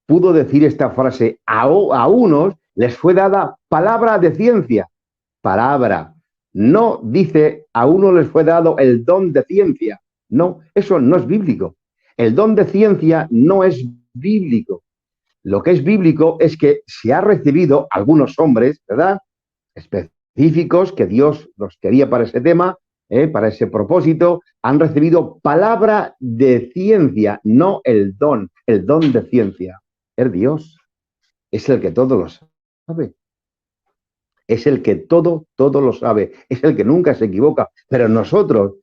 pudo decir esta frase: a unos les fue dada palabra de ciencia. Palabra. No dice a uno les fue dado el don de ciencia. No, eso no es bíblico. El don de ciencia no es bíblico. Lo que es bíblico es que se ha recibido algunos hombres, ¿verdad?, específicos, que Dios los quería para ese tema, para ese propósito, han recibido palabra de ciencia, no el don de ciencia. Es Dios, es el que todo lo sabe. Es el que todo lo sabe, es el que nunca se equivoca. Pero nosotros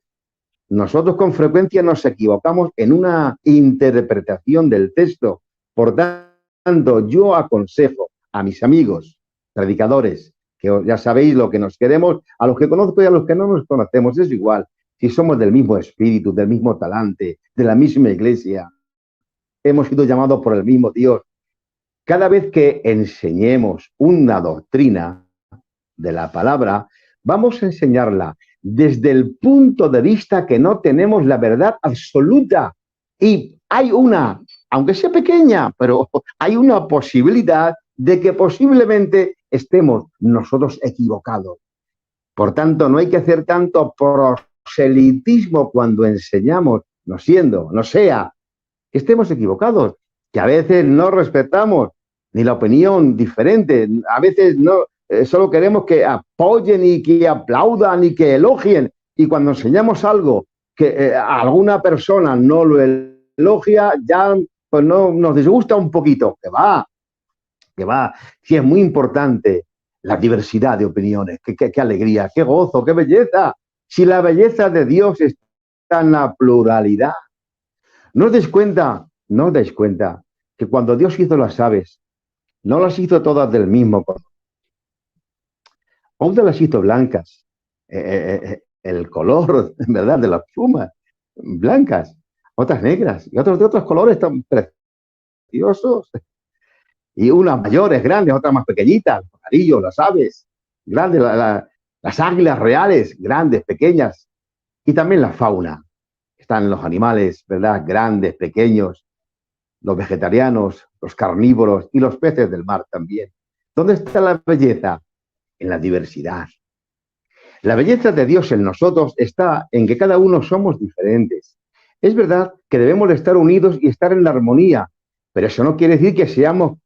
con frecuencia nos equivocamos en una interpretación del texto. Por tanto, yo aconsejo a mis amigos predicadores, que ya sabéis lo que nos queremos, a los que conozco y a los que no nos conocemos, es igual. Si somos del mismo espíritu, del mismo talante, de la misma iglesia, hemos sido llamados por el mismo Dios. Cada vez que enseñemos una doctrina de la palabra, vamos a enseñarla desde el punto de vista que no tenemos la verdad absoluta. Y hay una, aunque sea pequeña, pero hay una posibilidad de que posiblemente estemos nosotros equivocados. Por tanto, no hay que hacer tanto proselitismo cuando enseñamos, no sea que estemos equivocados, que a veces no respetamos ni la opinión diferente, a veces no, solo queremos que apoyen y que aplaudan y que elogien, y cuando enseñamos algo que alguna persona no lo elogia, ya pues no nos disgusta un poquito. Que va, sí, es muy importante la diversidad de opiniones, qué alegría, qué gozo, qué belleza. Si la belleza de Dios está en la pluralidad. ¿No os dais cuenta que cuando Dios hizo las aves, no las hizo todas del mismo color? Otras las hizo blancas. El color, en verdad, de las plumas, blancas. Otras negras. Y otras de otros colores tan preciosos. Y unas mayores, grandes, otras más pequeñitas. Los pajarillos, las aves, grandes, las águilas reales, grandes, pequeñas. Y también la fauna. Están los animales, ¿verdad?, grandes, pequeños, los vegetarianos, los carnívoros y los peces del mar también. ¿Dónde está la belleza? En la diversidad. La belleza de Dios en nosotros está en que cada uno somos diferentes. Es verdad que debemos de estar unidos y estar en la armonía, pero eso no quiere decir que seamos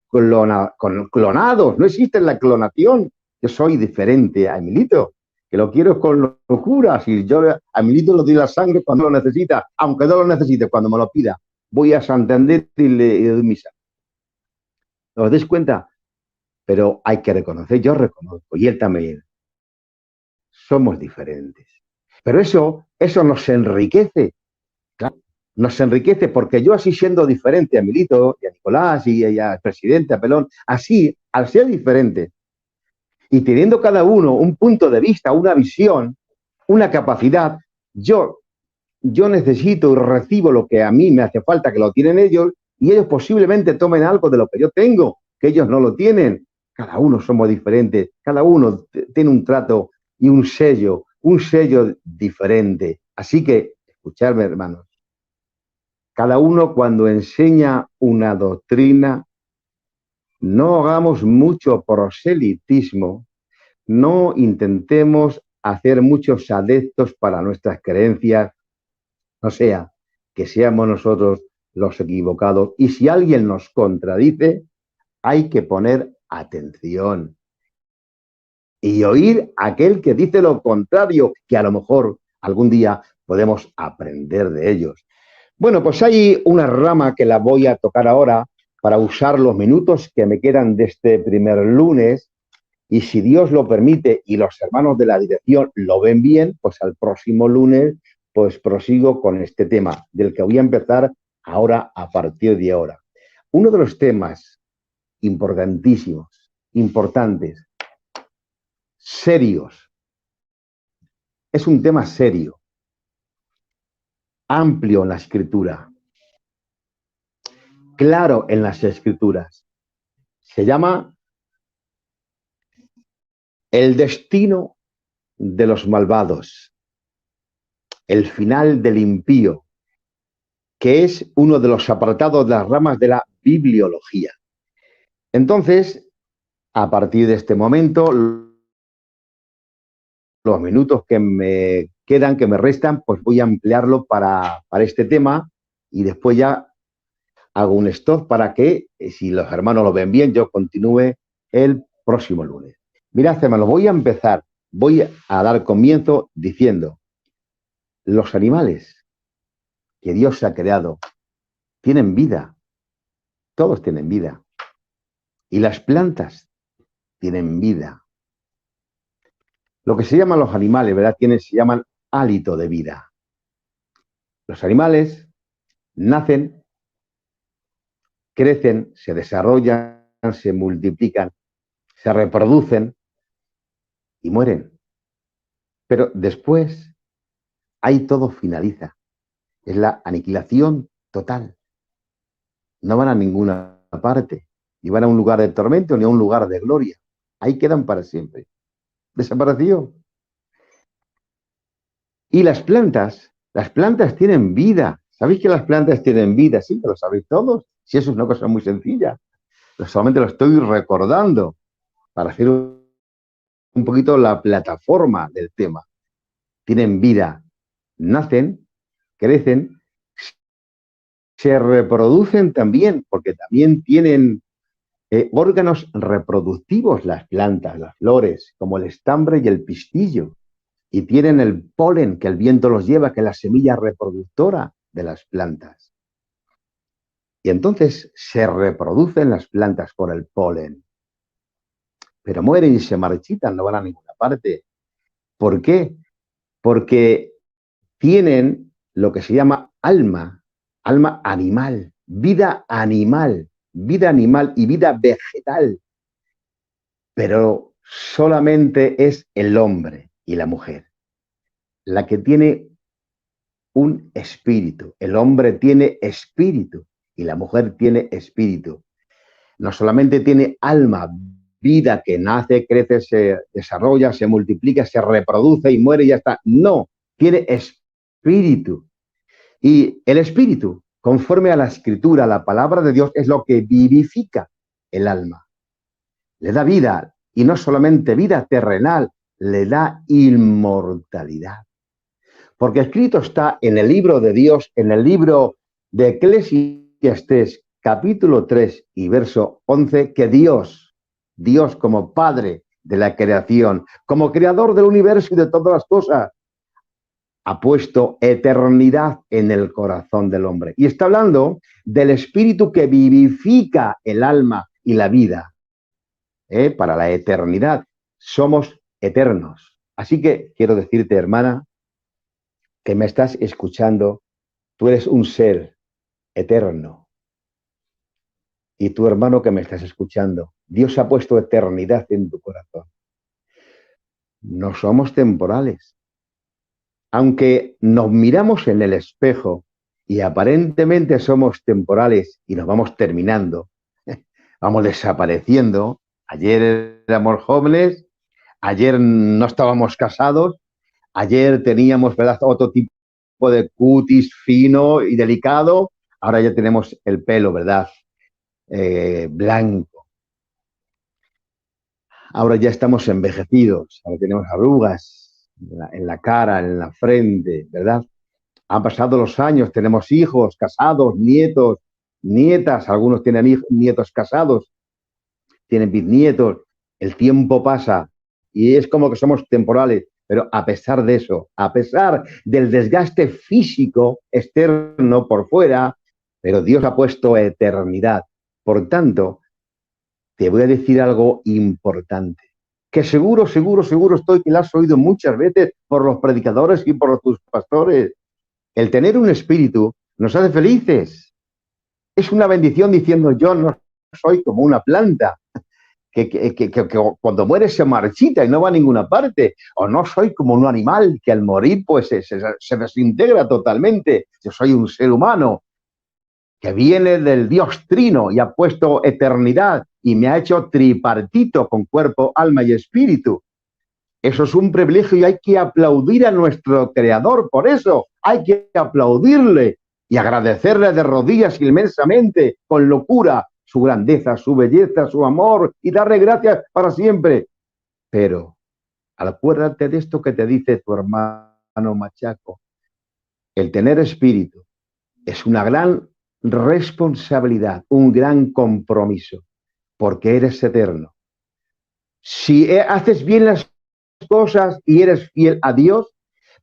clonados. No existe la clonación. Yo soy diferente a Emilito, que lo quiero con locura. Si yo a Emilito le doy la sangre cuando lo necesita, aunque no lo necesite, cuando me lo pida, voy a Santander y le doy misa. ¿Os dais cuenta? Pero hay que reconocer, yo reconozco, y él también. Somos diferentes. Pero eso nos enriquece. Claro, nos enriquece porque yo, así siendo diferente a Milito y a Nicolás y al presidente, a Pelón, así, al ser diferente y teniendo cada uno un punto de vista, una visión, una capacidad, yo yo necesito y recibo lo que a mí me hace falta, que lo tienen ellos, y ellos posiblemente tomen algo de lo que yo tengo, que ellos no lo tienen. Cada uno somos diferentes, cada uno tiene un trato y un sello diferente. Así que, escuchadme, hermanos, cada uno cuando enseña una doctrina, no hagamos mucho proselitismo, no intentemos hacer muchos adeptos para nuestras creencias, no sea que seamos nosotros los equivocados. Y si alguien nos contradice, hay que poner atención y oír a aquel que dice lo contrario, que a lo mejor algún día podemos aprender de ellos. Bueno, pues hay una rama que la voy a tocar ahora para usar los minutos que me quedan de este primer lunes, y si Dios lo permite y los hermanos de la dirección lo ven bien, pues al próximo lunes pues prosigo con este tema, del que voy a empezar ahora a partir de ahora. Uno de los temas importantísimos, importantes, serios, es un tema serio, amplio en la escritura, claro en las escrituras. Se llama el destino de los malvados, el final del impío, que es uno de los apartados de las ramas de la bibliología. Entonces, a partir de este momento, los minutos que me quedan, que me restan, pues voy a emplearlo para este tema, y después ya hago un stop para que, si los hermanos lo ven bien, yo continúe el próximo lunes. Mirad, hermanos, voy a dar comienzo diciendo: los animales que Dios ha creado tienen vida, todos tienen vida, y las plantas tienen vida. Lo que se llaman los animales, ¿verdad? Se llaman hálito de vida. Los animales nacen, crecen, se desarrollan, se multiplican, se reproducen y mueren. Pero después, ahí todo finaliza. Es la aniquilación total. No van a ninguna parte, ni van a un lugar de tormento, ni a un lugar de gloria. Ahí quedan para siempre. Desapareció. Y las plantas tienen vida. ¿Sabéis que las plantas tienen vida? Sí, que lo sabéis todos. Si eso es una cosa muy sencilla. Pero solamente lo estoy recordando para hacer un poquito la plataforma del tema. Tienen vida. Nacen, crecen, se reproducen también, porque también tienen órganos reproductivos las plantas, las flores, como el estambre y el pistillo. Y tienen el polen que el viento los lleva, que es la semilla reproductora de las plantas. Y entonces se reproducen las plantas por el polen. Pero mueren y se marchitan, no van a ninguna parte. ¿Por qué? Porque tienen lo que se llama alma animal, vida animal y vida vegetal. Pero solamente es el hombre y la mujer la que tiene un espíritu. El hombre tiene espíritu y la mujer tiene espíritu. No solamente tiene alma, vida que nace, crece, se desarrolla, se multiplica, se reproduce y muere y ya está. No, tiene espíritu. Y el espíritu, conforme a la escritura, a la palabra de Dios, es lo que vivifica el alma. Le da vida, y no solamente vida terrenal, le da inmortalidad. Porque escrito está en el libro de Dios, en el libro de Eclesiastés, capítulo 3 y verso 11, que Dios como Padre de la creación, como Creador del universo y de todas las cosas, ha puesto eternidad en el corazón del hombre. Y está hablando del espíritu que vivifica el alma y la vida. Para la eternidad. Somos eternos. Así que quiero decirte, hermana, que me estás escuchando, tú eres un ser eterno. Y tu hermano que me estás escuchando, Dios ha puesto eternidad en tu corazón. No somos temporales. aunque nos miramos en el espejo y aparentemente somos temporales y nos vamos terminando, vamos desapareciendo. Ayer éramos jóvenes, ayer no estábamos casados, ayer teníamos, ¿verdad?, otro tipo de cutis fino y delicado, ahora ya tenemos el pelo, ¿verdad?, blanco. Ahora ya estamos envejecidos, ahora tenemos arrugas en la cara, en la frente, ¿verdad? Han pasado los años, tenemos hijos, casados, nietos, nietas, algunos tienen nietos casados, tienen bisnietos, el tiempo pasa y es como que somos temporales, pero a pesar de eso, a pesar del desgaste físico externo por fuera, pero Dios ha puesto eternidad. Por tanto, te voy a decir algo importante, que seguro estoy que lo has oído muchas veces por los predicadores y por tus pastores. El tener un espíritu nos hace felices. Es una bendición diciendo, yo no soy como una planta que cuando muere se marchita y no va a ninguna parte. O no soy como un animal que al morir pues se desintegra totalmente. Yo soy un ser humano que viene del Dios Trino y ha puesto eternidad y me ha hecho tripartito con cuerpo, alma y espíritu. Eso es un privilegio y hay que aplaudir a nuestro Creador por eso. Hay que aplaudirle y agradecerle de rodillas inmensamente, con locura, su grandeza, su belleza, su amor y darle gracias para siempre. Pero acuérdate de esto que te dice tu hermano Machaco. El tener espíritu es una gran responsabilidad, un gran compromiso, porque eres eterno. Si haces bien las cosas y eres fiel a Dios,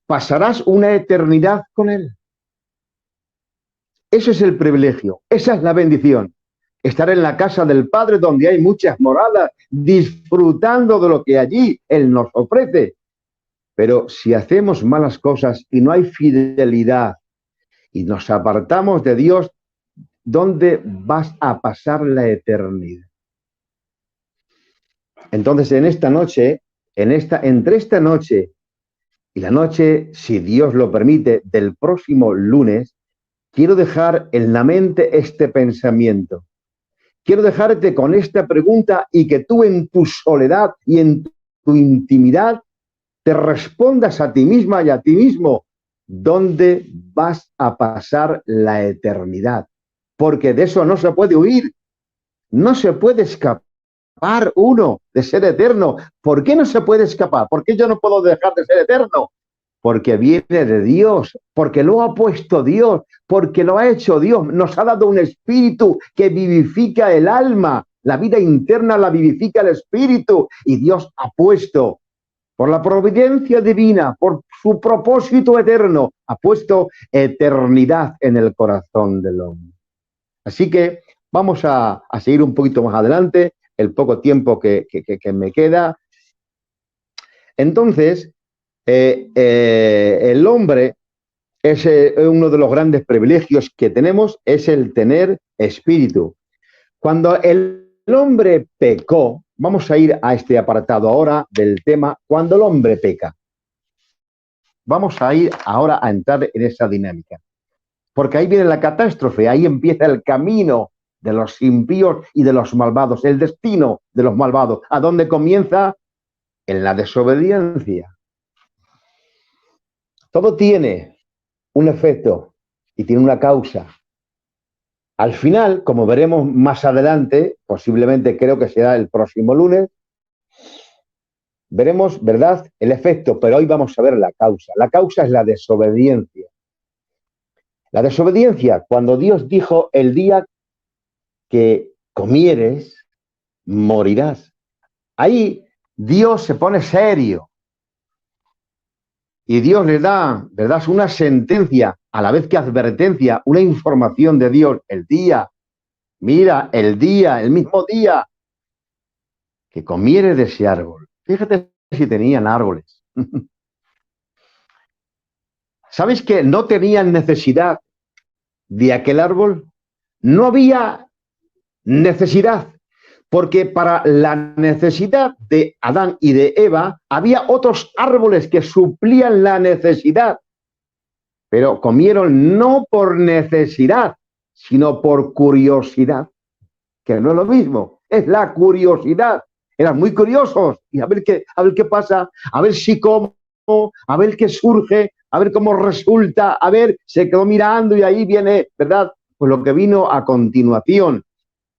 pasarás una eternidad con Él. Ese es el privilegio, esa es la bendición. Estar en la casa del Padre donde hay muchas moradas, disfrutando de lo que allí Él nos ofrece. Pero si hacemos malas cosas y no hay fidelidad y nos apartamos de Dios, ¿dónde vas a pasar la eternidad? Entonces, en esta noche, entre esta noche y la noche, si Dios lo permite, del próximo lunes, quiero dejar en la mente este pensamiento. Quiero dejarte con esta pregunta y que tú en tu soledad y en tu intimidad te respondas a ti misma y a ti mismo, ¿dónde vas a pasar la eternidad? Porque de eso no se puede huir, no se puede escapar uno de ser eterno. ¿Por qué no se puede escapar? ¿Por qué yo no puedo dejar de ser eterno? Porque viene de Dios, porque lo ha puesto Dios, porque lo ha hecho Dios. Nos ha dado un espíritu que vivifica el alma. La vida interna la vivifica el espíritu. Y Dios ha puesto, por la providencia divina, por su propósito eterno, ha puesto eternidad en el corazón del hombre. Así que vamos a seguir un poquito más adelante, el poco tiempo que me queda. Entonces, el hombre es uno de los grandes privilegios que tenemos, es el tener espíritu. Cuando el hombre pecó, vamos a ir a este apartado ahora del tema, cuando el hombre peca. Vamos a ir ahora a entrar en esa dinámica. Porque ahí viene la catástrofe, ahí empieza el camino de los impíos y de los malvados, el destino de los malvados. ¿A dónde comienza? En la desobediencia. Todo tiene un efecto y tiene una causa. Al final, como veremos más adelante, posiblemente creo que será el próximo lunes, veremos, ¿verdad?, el efecto, pero hoy vamos a ver la causa. La causa es la desobediencia. La desobediencia, cuando Dios dijo, el día que comieres, morirás. Ahí Dios se pone serio. Y Dios le da, ¿verdad?, una sentencia, a la vez que advertencia, una información de Dios. El día, mira, el mismo día que comieres de ese árbol. Fíjate si tenían árboles. ¿Sabes que no tenían necesidad de aquel árbol? No había necesidad. Porque para la necesidad de Adán y de Eva había otros árboles que suplían la necesidad, pero comieron no por necesidad, sino por curiosidad, que no es lo mismo, es la curiosidad. Eran muy curiosos y a ver qué pasa, a ver si como, a ver qué surge, a ver cómo resulta, a ver, se quedó mirando y ahí viene, ¿verdad? Pues lo que vino a continuación.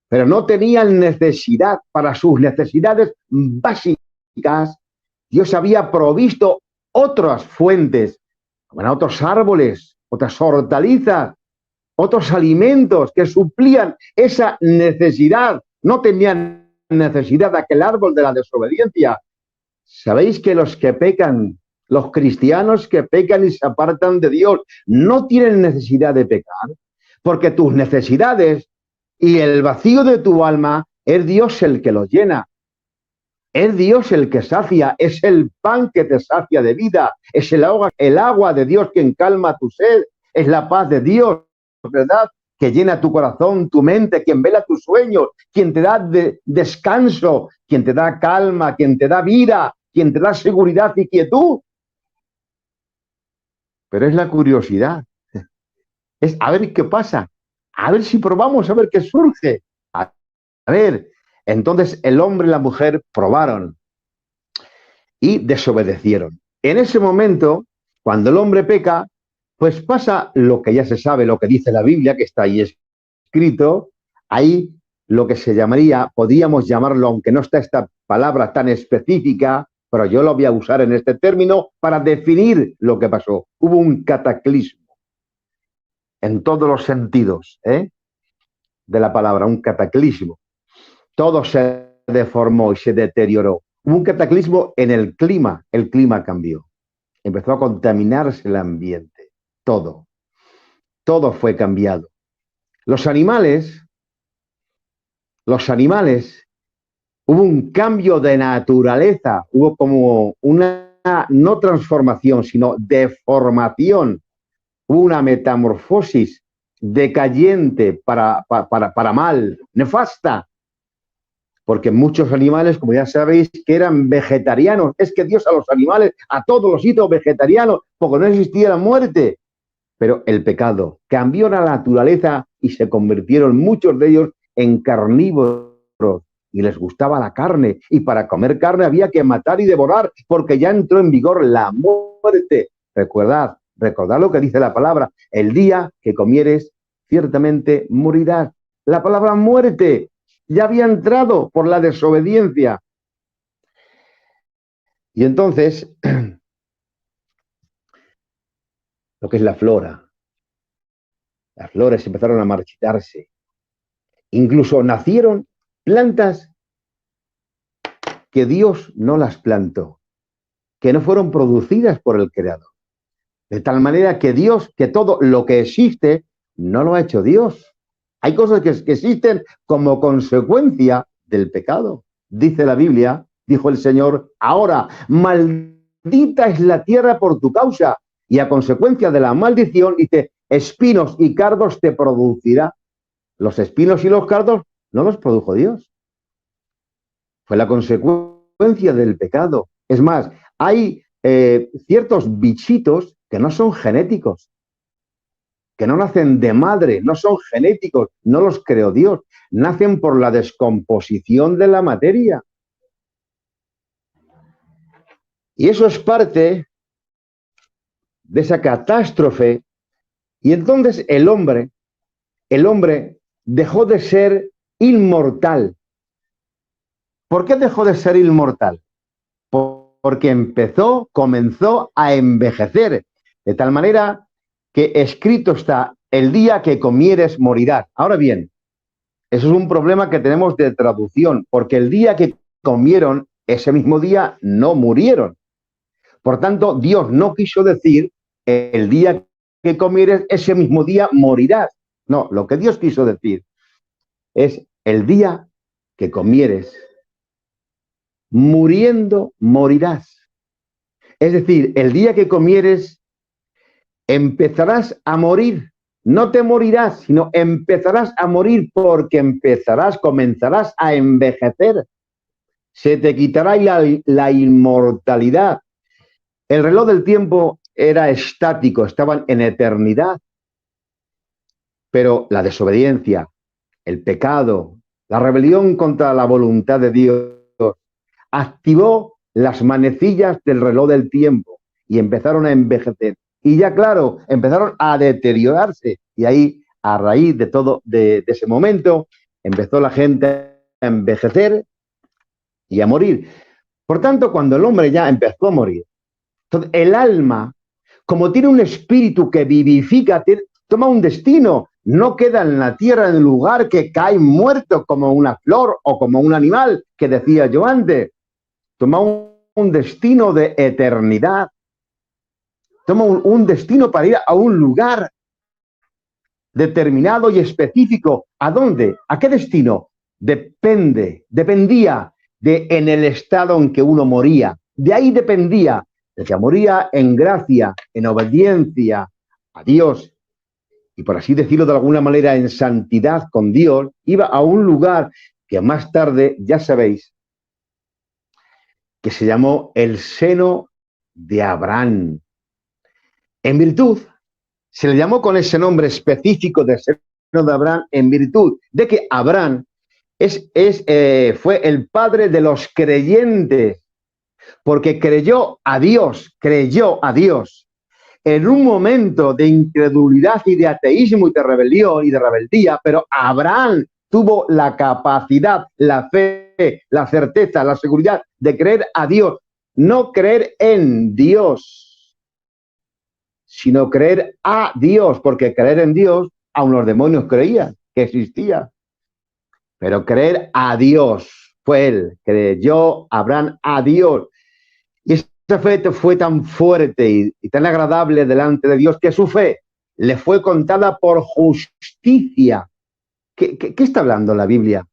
Pero no tenían necesidad para sus necesidades básicas. Dios había provisto otras fuentes, bueno, otros árboles, otras hortalizas, otros alimentos que suplían esa necesidad. No tenían necesidad de aquel árbol de la desobediencia. ¿Sabéis que los que pecan, los cristianos que pecan y se apartan de Dios, no tienen necesidad de pecar? Porque tus necesidades y el vacío de tu alma es Dios el que los llena. Es Dios el que sacia, es el pan que te sacia de vida, es el agua de Dios quien calma tu sed, es la paz de Dios, ¿verdad? Que llena tu corazón, tu mente, quien vela tus sueños, quien te da descanso, quien te da calma, quien te da vida, quien te da seguridad y quietud. Pero es la curiosidad, es a ver qué pasa, a ver si probamos, a ver qué surge. A ver, entonces el hombre y la mujer probaron y desobedecieron. En ese momento, cuando el hombre peca, pues pasa lo que ya se sabe, lo que dice la Biblia, que está ahí escrito, ahí lo que se llamaría, podríamos llamarlo, aunque no está esta palabra tan específica, pero yo lo voy a usar en este término para definir lo que pasó. Hubo un cataclismo en todos los sentidos, de la palabra, un cataclismo. Todo se deformó y se deterioró. Hubo un cataclismo en el clima cambió. Empezó a contaminarse el ambiente, todo fue cambiado. Los animales, hubo un cambio de naturaleza, hubo como una, no transformación, sino deformación, hubo una metamorfosis decayente para mal, nefasta, porque muchos animales, como ya sabéis, que eran vegetarianos. Es que Dios a los animales, a todos los hizo vegetarianos, porque no existía la muerte. Pero el pecado cambió la naturaleza y se convirtieron muchos de ellos en carnívoros y les gustaba la carne. Y para comer carne había que matar y devorar, porque ya entró en vigor la muerte. Recordad lo que dice la palabra: el día que comieres, ciertamente morirás. La palabra muerte ya había entrado por la desobediencia. Y entonces, lo que es la flora, las flores empezaron a marchitarse. Incluso nacieron plantas que Dios no las plantó, que no fueron producidas por el Creador. De tal manera que Dios, que todo lo que existe, no lo ha hecho Dios. Hay cosas que existen como consecuencia del pecado. Dice la Biblia, dijo el Señor: ahora, maldita es la tierra por tu causa, y a consecuencia de la maldición, dice, espinos y cardos te producirá. Los espinos y los cardos no los produjo Dios. Fue la consecuencia del pecado. Es más, hay ciertos bichitos que no son genéticos, que no nacen de madre, no son genéticos, no los creó Dios, nacen por la descomposición de la materia. Y eso es parte de esa catástrofe. Y entonces el hombre dejó de ser inmortal. ¿Por qué dejó de ser inmortal? Porque comenzó a envejecer, de tal manera que escrito está: el día que comieres morirás. Ahora bien, eso es un problema que tenemos de traducción, porque el día que comieron, ese mismo día no murieron. Por tanto, Dios no quiso decir: el día que comieres, ese mismo día morirás. No, lo que Dios quiso decir es: el día que comieres, muriendo morirás. Es decir, el día que comieres, empezarás a morir no te morirás, sino empezarás a morir porque comenzarás a envejecer. Se te quitará la inmortalidad. El reloj del tiempo era estático, estaban en eternidad, pero la desobediencia, el pecado, la rebelión contra la voluntad de Dios activó las manecillas del reloj del tiempo y empezaron a envejecer. Y ya, claro, empezaron a deteriorarse. Y ahí, a raíz de todo, de ese momento, empezó la gente a envejecer y a morir. Por tanto, cuando el hombre ya empezó a morir, entonces el alma, como tiene un espíritu que vivifica, toma un destino, no queda en la tierra en el lugar que cae muerto como una flor o como un animal, que decía yo antes. Toma un destino de eternidad, toma un destino para ir a un lugar determinado y específico. ¿A dónde? ¿A qué destino? Dependía en el estado en que uno moría. De ahí dependía. El que moría en gracia, en obediencia a Dios, y por así decirlo de alguna manera en santidad con Dios, iba a un lugar que más tarde, ya sabéis, que se llamó el seno de Abraham. En virtud, se le llamó con ese nombre específico de seno de Abraham, en virtud de que Abraham fue el padre de los creyentes, porque creyó a Dios en un momento de incredulidad y de ateísmo y de rebelión y de rebeldía, pero Abraham tuvo la capacidad, la fe, la certeza, la seguridad de creer a Dios, no creer en Dios, sino creer a Dios, porque creer en Dios, aun los demonios creían que existía, pero creer a Dios fue él, creyó Abraham a Dios. Y esa fe fue tan fuerte y tan agradable delante de Dios que su fe le fue contada por justicia. ¿Qué está hablando la Biblia?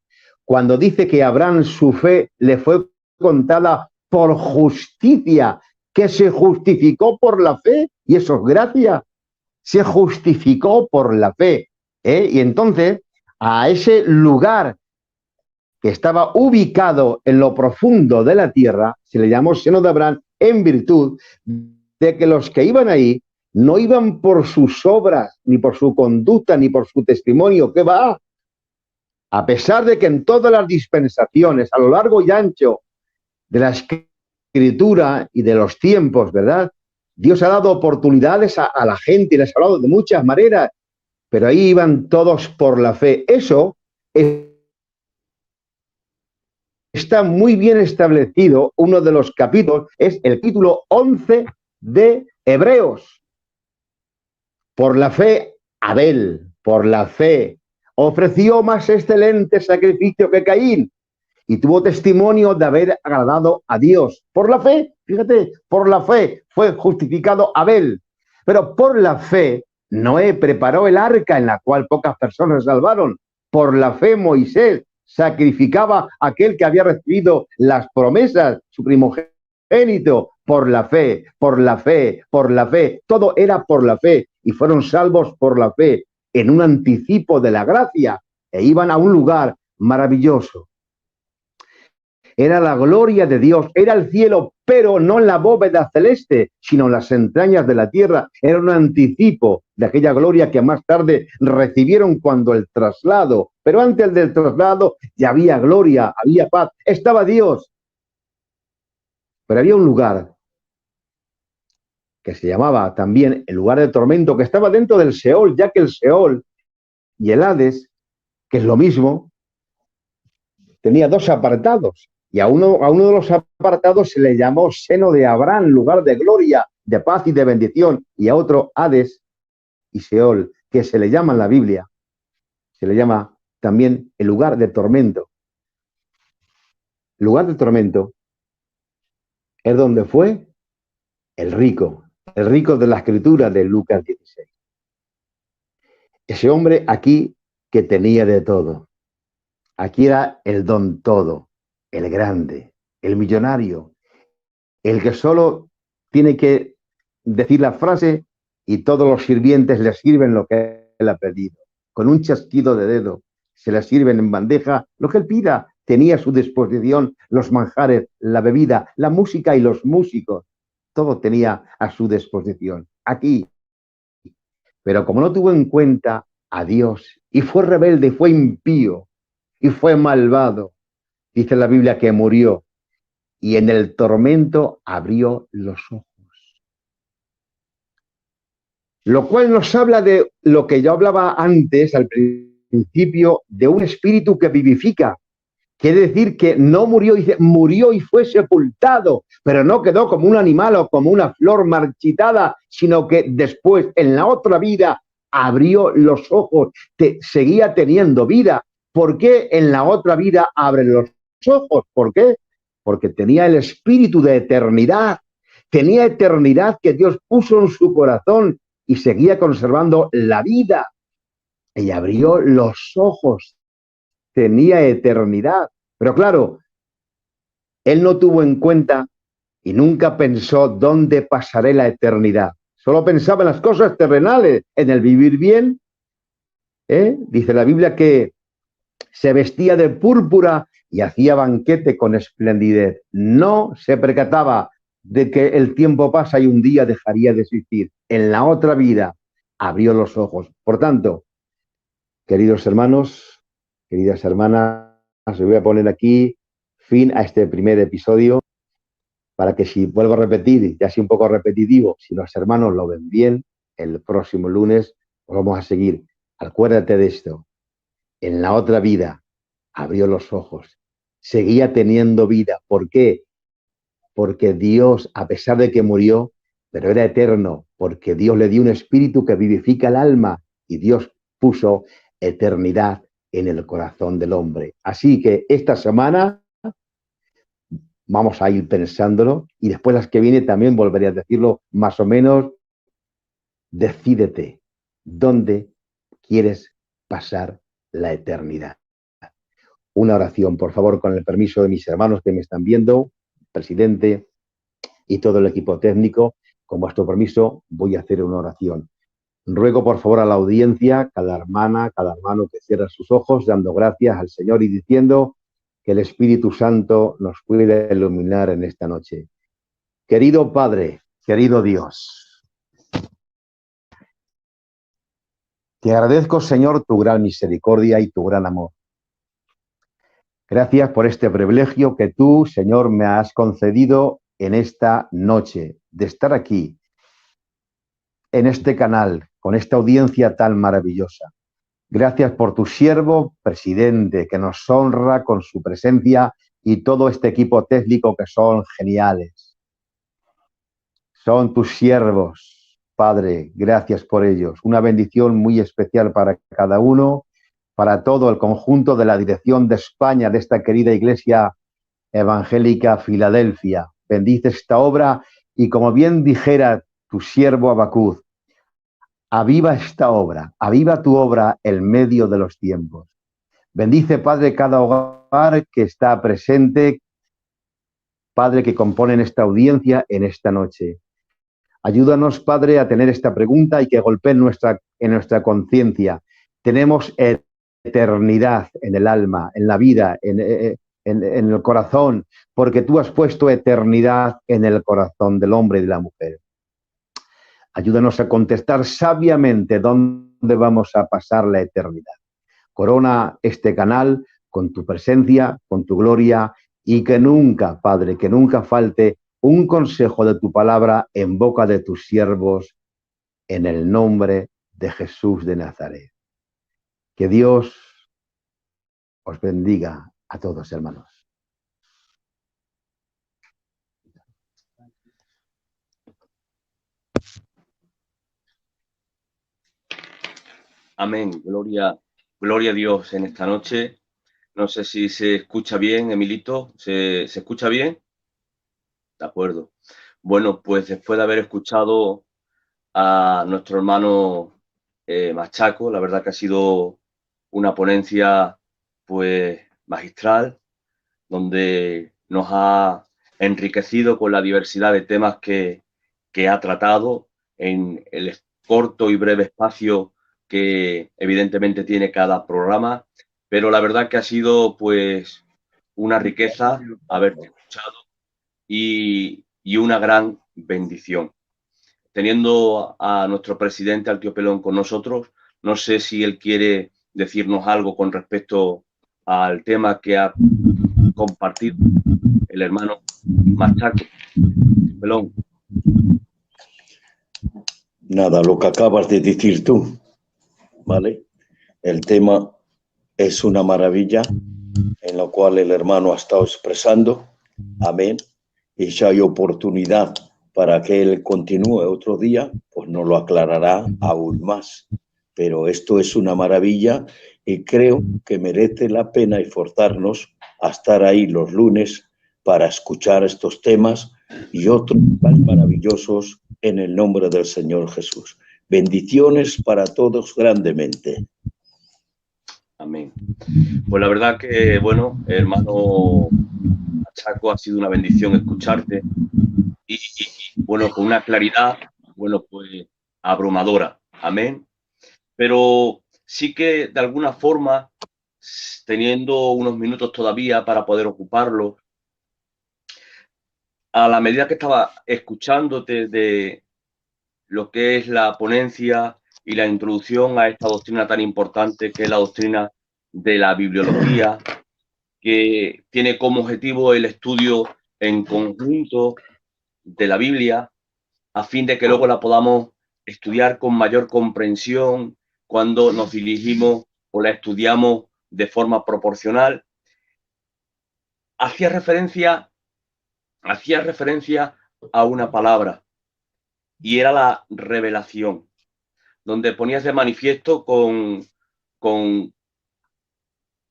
Cuando dice que Abraham su fe le fue contada por justicia, que se justificó por la fe, y eso es gracia, se justificó por la fe. Y entonces a ese lugar que estaba ubicado en lo profundo de la tierra, se le llamó seno de Abraham en virtud de que los que iban ahí no iban por sus obras, ni por su conducta, ni por su testimonio, que va. A pesar de que en todas las dispensaciones, a lo largo y ancho de la escritura y de los tiempos, ¿verdad? Dios ha dado oportunidades a la gente y les ha hablado de muchas maneras, pero ahí iban todos por la fe. Eso está muy bien establecido. Uno de los capítulos es el capítulo 11 de Hebreos. Por la fe, Abel, por la fe, ofreció más excelente sacrificio que Caín y tuvo testimonio de haber agradado a Dios. Por la fe, fíjate, por la fe fue justificado Abel. Pero por la fe, Noé preparó el arca en la cual pocas personas se salvaron. Por la fe, Moisés sacrificaba a aquel que había recibido las promesas, su primogénito. Por la fe, por la fe, por la fe. Todo era por la fe y fueron salvos por la fe en un anticipo de la gracia e iban a un lugar maravilloso. Era la gloria de Dios, era el cielo, pero no en la bóveda celeste, sino en las entrañas de la tierra. Era un anticipo de aquella gloria que más tarde recibieron cuando el traslado, pero antes del traslado ya había gloria, había paz, estaba Dios. Pero había un lugar que se llamaba también el lugar de tormento, que estaba dentro del Seol, ya que el Seol y el Hades, que es lo mismo, tenía dos apartados. Y a uno de los apartados se le llamó seno de Abraham, lugar de gloria, de paz y de bendición. Y a otro Hades y Seol, que se le llama en la Biblia, se le llama también el lugar de tormento. El lugar de tormento es donde fue el rico de la escritura de Lucas 16. Ese hombre aquí que tenía de todo. Aquí era el don todo, el grande, el millonario, el que solo tiene que decir la frase y todos los sirvientes le sirven lo que él ha pedido. Con un chasquido de dedo se le sirven en bandeja lo que él pida. Tenía a su disposición los manjares, la bebida, la música y los músicos. Todo tenía a su disposición. Aquí. Pero como no tuvo en cuenta a Dios y fue rebelde, fue impío y fue malvado, dice la Biblia que murió y en el tormento abrió los ojos. Lo cual nos habla de lo que yo hablaba antes, al principio, de un espíritu que vivifica. Quiere decir que no murió, murió y fue sepultado, pero no quedó como un animal o como una flor marchitada, sino que después, en la otra vida, abrió los ojos, seguía teniendo vida. ¿Por qué en la otra vida abre los ojos? ¿Por qué? Porque tenía el espíritu de eternidad, tenía eternidad que Dios puso en su corazón y seguía conservando la vida. Y abrió los ojos, tenía eternidad. Pero claro, él no tuvo en cuenta y nunca pensó dónde pasaré la eternidad. Solo pensaba en las cosas terrenales, en el vivir bien. Dice la Biblia que se vestía de púrpura y hacía banquete con esplendidez. No se percataba de que el tiempo pasa y un día dejaría de existir. En la otra vida abrió los ojos. Por tanto, queridos hermanos, queridas hermanas, os voy a poner aquí fin a este primer episodio para que, si vuelvo a repetir, ya sea un poco repetitivo, si los hermanos lo ven bien, el próximo lunes vamos a seguir. Acuérdate de esto. En la otra vida abrió los ojos, seguía teniendo vida. ¿Por qué? Porque Dios, a pesar de que murió, pero era eterno, porque Dios le dio un espíritu que vivifica el alma y Dios puso eternidad en el corazón del hombre. Así que esta semana vamos a ir pensándolo y después las que viene también volveré a decirlo más o menos. Decídete dónde quieres pasar la eternidad. Una oración, por favor, con el permiso de mis hermanos que me están viendo, presidente y todo el equipo técnico. Con vuestro permiso voy a hacer una oración. Ruego, por favor, a la audiencia, cada hermana, cada hermano que cierre sus ojos, dando gracias al Señor y diciendo que el Espíritu Santo nos pueda iluminar en esta noche. Querido Padre, querido Dios, te agradezco, Señor, tu gran misericordia y tu gran amor. Gracias por este privilegio que tú, Señor, me has concedido en esta noche, de estar aquí, en este canal, con esta audiencia tan maravillosa. Gracias por tu siervo, presidente, que nos honra con su presencia y todo este equipo técnico que son geniales. Son tus siervos, Padre, gracias por ellos. Una bendición muy especial para cada uno, para todo el conjunto de la dirección de España, de esta querida Iglesia Evangélica Filadelfia. Bendice esta obra y, como bien dijera tu siervo Habacuc, aviva esta obra, aviva tu obra en medio de los tiempos. Bendice, Padre, cada hogar que está presente, Padre, que componen esta audiencia en esta noche. Ayúdanos, Padre, a tener esta pregunta y que golpee en nuestra conciencia. Tenemos eternidad en el alma, en la vida, en el corazón, porque tú has puesto eternidad en el corazón del hombre y de la mujer. Ayúdanos a contestar sabiamente dónde vamos a pasar la eternidad. Corona este canal con tu presencia, con tu gloria, y que nunca, Padre, que nunca falte un consejo de tu palabra en boca de tus siervos, en el nombre de Jesús de Nazaret. Que Dios os bendiga a todos, hermanos. Amén. Gloria a Dios en esta noche. No sé si se escucha bien, Emilito. ¿Se escucha bien? De acuerdo. Bueno, pues después de haber escuchado a nuestro hermano Machaco, la verdad que ha sido una ponencia pues magistral, donde nos ha enriquecido con la diversidad de temas que ha tratado en el corto y breve espacio que evidentemente tiene cada programa, pero la verdad que ha sido pues una riqueza haberte escuchado y una gran bendición. Teniendo a nuestro presidente, al tío Pelón, con nosotros, no sé si él quiere decirnos algo con respecto al tema que ha compartido el hermano Machaco. Pelón. Nada, lo que acabas de decir tú, ¿vale? El tema es una maravilla en la cual el hermano ha estado expresando, amén, y si hay oportunidad para que él continúe otro día, pues nos lo aclarará aún más. Pero esto es una maravilla y creo que merece la pena esforzarnos a estar ahí los lunes para escuchar estos temas y otros tan maravillosos en el nombre del Señor Jesús. Bendiciones para todos grandemente. Amén. Pues la verdad que, bueno, hermano Chaco, ha sido una bendición escucharte y bueno, con una claridad, bueno, pues abrumadora. Amén. Pero sí que de alguna forma, teniendo unos minutos todavía para poder ocuparlo, a la medida que estaba escuchándote de lo que es la ponencia y la introducción a esta doctrina tan importante que es la doctrina de la bibliología, que tiene como objetivo el estudio en conjunto de la Biblia, a fin de que luego la podamos estudiar con mayor comprensión cuando nos dirigimos o la estudiamos de forma proporcional. Hacía referencia a una palabra, y era la revelación, donde ponías de manifiesto con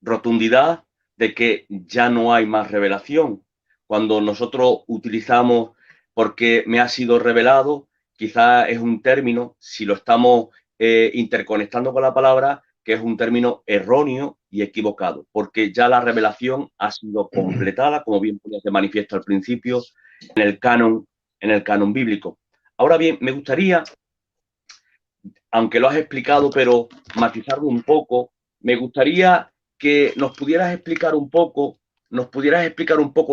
rotundidad de que ya no hay más revelación. Cuando nosotros utilizamos porque me ha sido revelado, quizá es un término, si lo estamos interconectando con la palabra, que es un término erróneo y equivocado, porque ya la revelación ha sido completada, como bien ponías de manifiesto al principio, en el canon bíblico. Ahora bien, me gustaría, aunque lo has explicado, pero matizarlo un poco, me gustaría que nos pudieras explicar un poco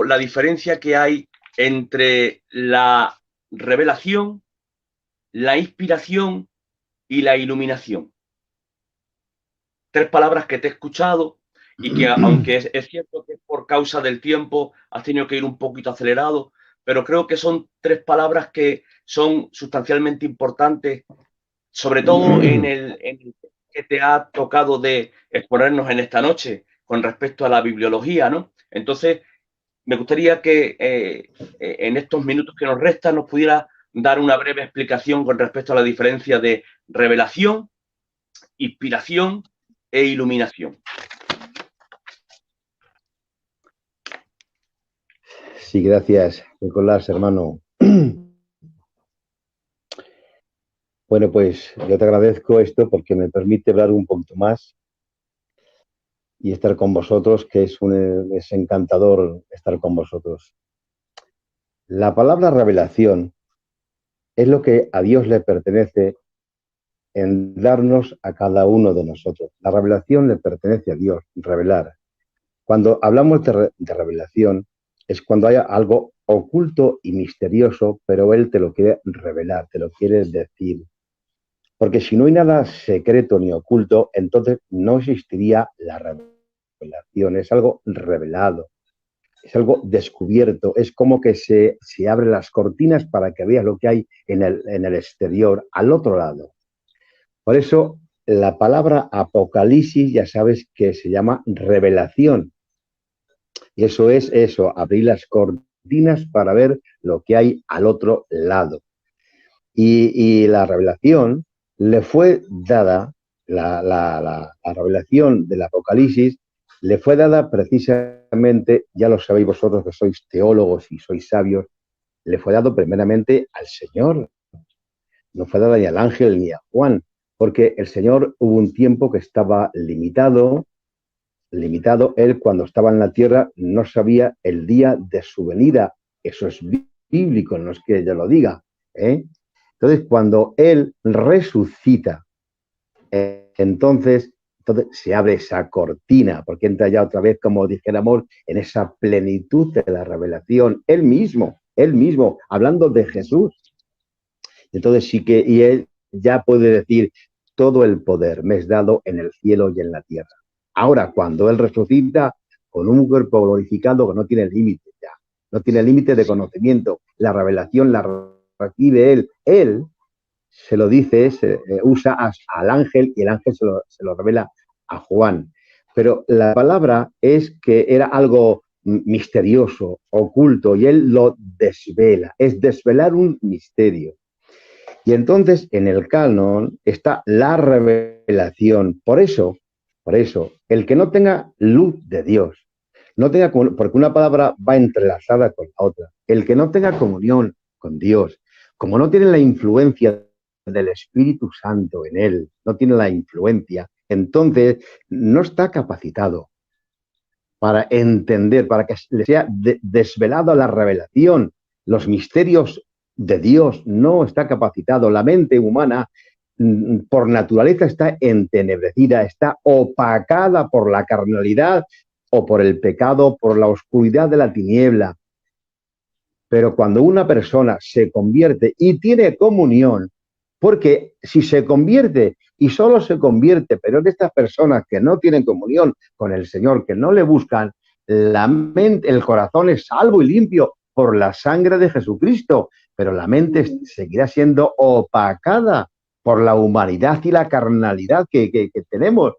la diferencia que hay entre la revelación, la inspiración y la iluminación. 3 palabras que te he escuchado y que, aunque es cierto que por causa del tiempo has tenido que ir un poquito acelerado, pero creo que son 3 palabras que son sustancialmente importantes, sobre todo en el que te ha tocado de exponernos en esta noche con respecto a la bibliología, ¿no? Entonces, me gustaría que en estos minutos que nos restan nos pudiera dar una breve explicación con respecto a la diferencia de revelación, inspiración e iluminación. Sí, gracias, Nicolás, hermano. Bueno, pues yo te agradezco esto porque me permite hablar un poquito más y estar con vosotros, que es encantador estar con vosotros. La palabra revelación es lo que a Dios le pertenece en darnos a cada uno de nosotros. La revelación le pertenece a Dios, revelar. Cuando hablamos de revelación es cuando hay algo oculto y misterioso, pero Él te lo quiere revelar, te lo quiere decir. Porque si no hay nada secreto ni oculto, entonces no existiría la revelación. Es algo revelado, es algo descubierto. Es como que se abren las cortinas para que veas lo que hay en el exterior, al otro lado. Por eso la palabra apocalipsis ya sabes que se llama revelación. Y eso es eso, abrir las cortinas para ver lo que hay al otro lado. Y la revelación le fue dada, la revelación del Apocalipsis le fue dada precisamente, ya lo sabéis vosotros que sois teólogos y sois sabios, le fue dado primeramente al Señor. No fue dada ni al ángel ni a Juan, porque el Señor hubo un tiempo que estaba limitado. Él cuando estaba en la tierra no sabía el día de su venida. Eso es bíblico, no es que yo lo diga, ¿eh? Entonces, cuando Él resucita Entonces se abre esa cortina, porque entra ya otra vez, como dijéramos, en esa plenitud de la revelación. Él mismo, hablando de Jesús. Entonces sí que, y él ya puede decir, todo el poder me es dado en el cielo y en la tierra. Ahora, cuando él resucita con un cuerpo glorificado que no tiene límite ya, no tiene límite de conocimiento, la revelación la recibe él. Él se lo dice, usa al ángel y el ángel se lo revela a Juan. Pero la palabra es que era algo misterioso, oculto, y él lo desvela, es desvelar un misterio. Y entonces en el canon está la revelación. Por eso, el que no tenga luz de Dios, no tenga, porque una palabra va entrelazada con la otra, el que no tenga comunión con Dios, como no tiene la influencia del Espíritu Santo en él, no tiene la influencia, entonces no está capacitado para entender, para que le sea desvelado la revelación, los misterios de Dios, no está capacitado. La mente humana, por naturaleza, está entenebrecida, está opacada por la carnalidad o por el pecado, por la oscuridad de la tiniebla. Pero cuando una persona se convierte y tiene comunión, porque si se convierte y solo se convierte, pero es de estas personas que no tienen comunión con el Señor, que no le buscan, la mente, el corazón es salvo y limpio por la sangre de Jesucristo, pero la mente seguirá siendo opacada por la humanidad y la carnalidad que tenemos,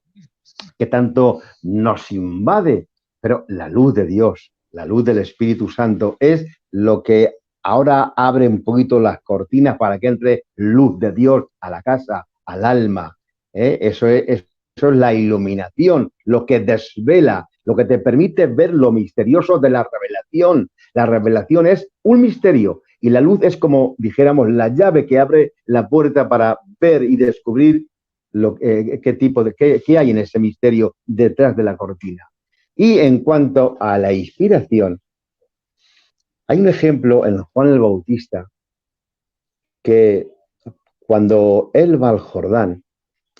que tanto nos invade. Pero la luz de Dios, la luz del Espíritu Santo es lo que ahora abre un poquito las cortinas para que entre luz de Dios a la casa, al alma. Eso es la iluminación, lo que desvela, lo que te permite ver lo misterioso de la revelación. La revelación es un misterio y la luz es, como dijéramos, la llave que abre la puerta para ver y descubrir qué hay en ese misterio detrás de la cortina. Y en cuanto a la inspiración, hay un ejemplo en Juan el Bautista que cuando él va al Jordán,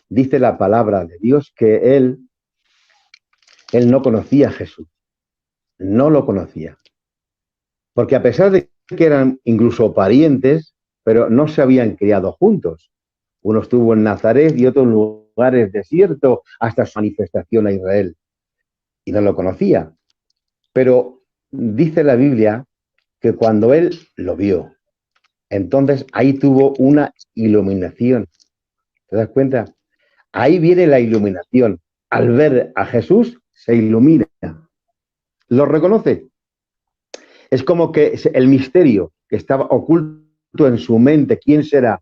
dice la palabra de Dios que él no conocía a Jesús, no lo conocía. Porque a pesar de que eran incluso parientes, pero no se habían criado juntos. Uno estuvo en Nazaret y otro en lugares desiertos hasta su manifestación a Israel. Y no lo conocía. Pero dice la Biblia que cuando él lo vio, entonces ahí tuvo una iluminación. ¿Te das cuenta? Ahí viene la iluminación. Al ver a Jesús, se ilumina. ¿Lo reconoce? Es como que el misterio que estaba oculto en su mente, ¿quién será?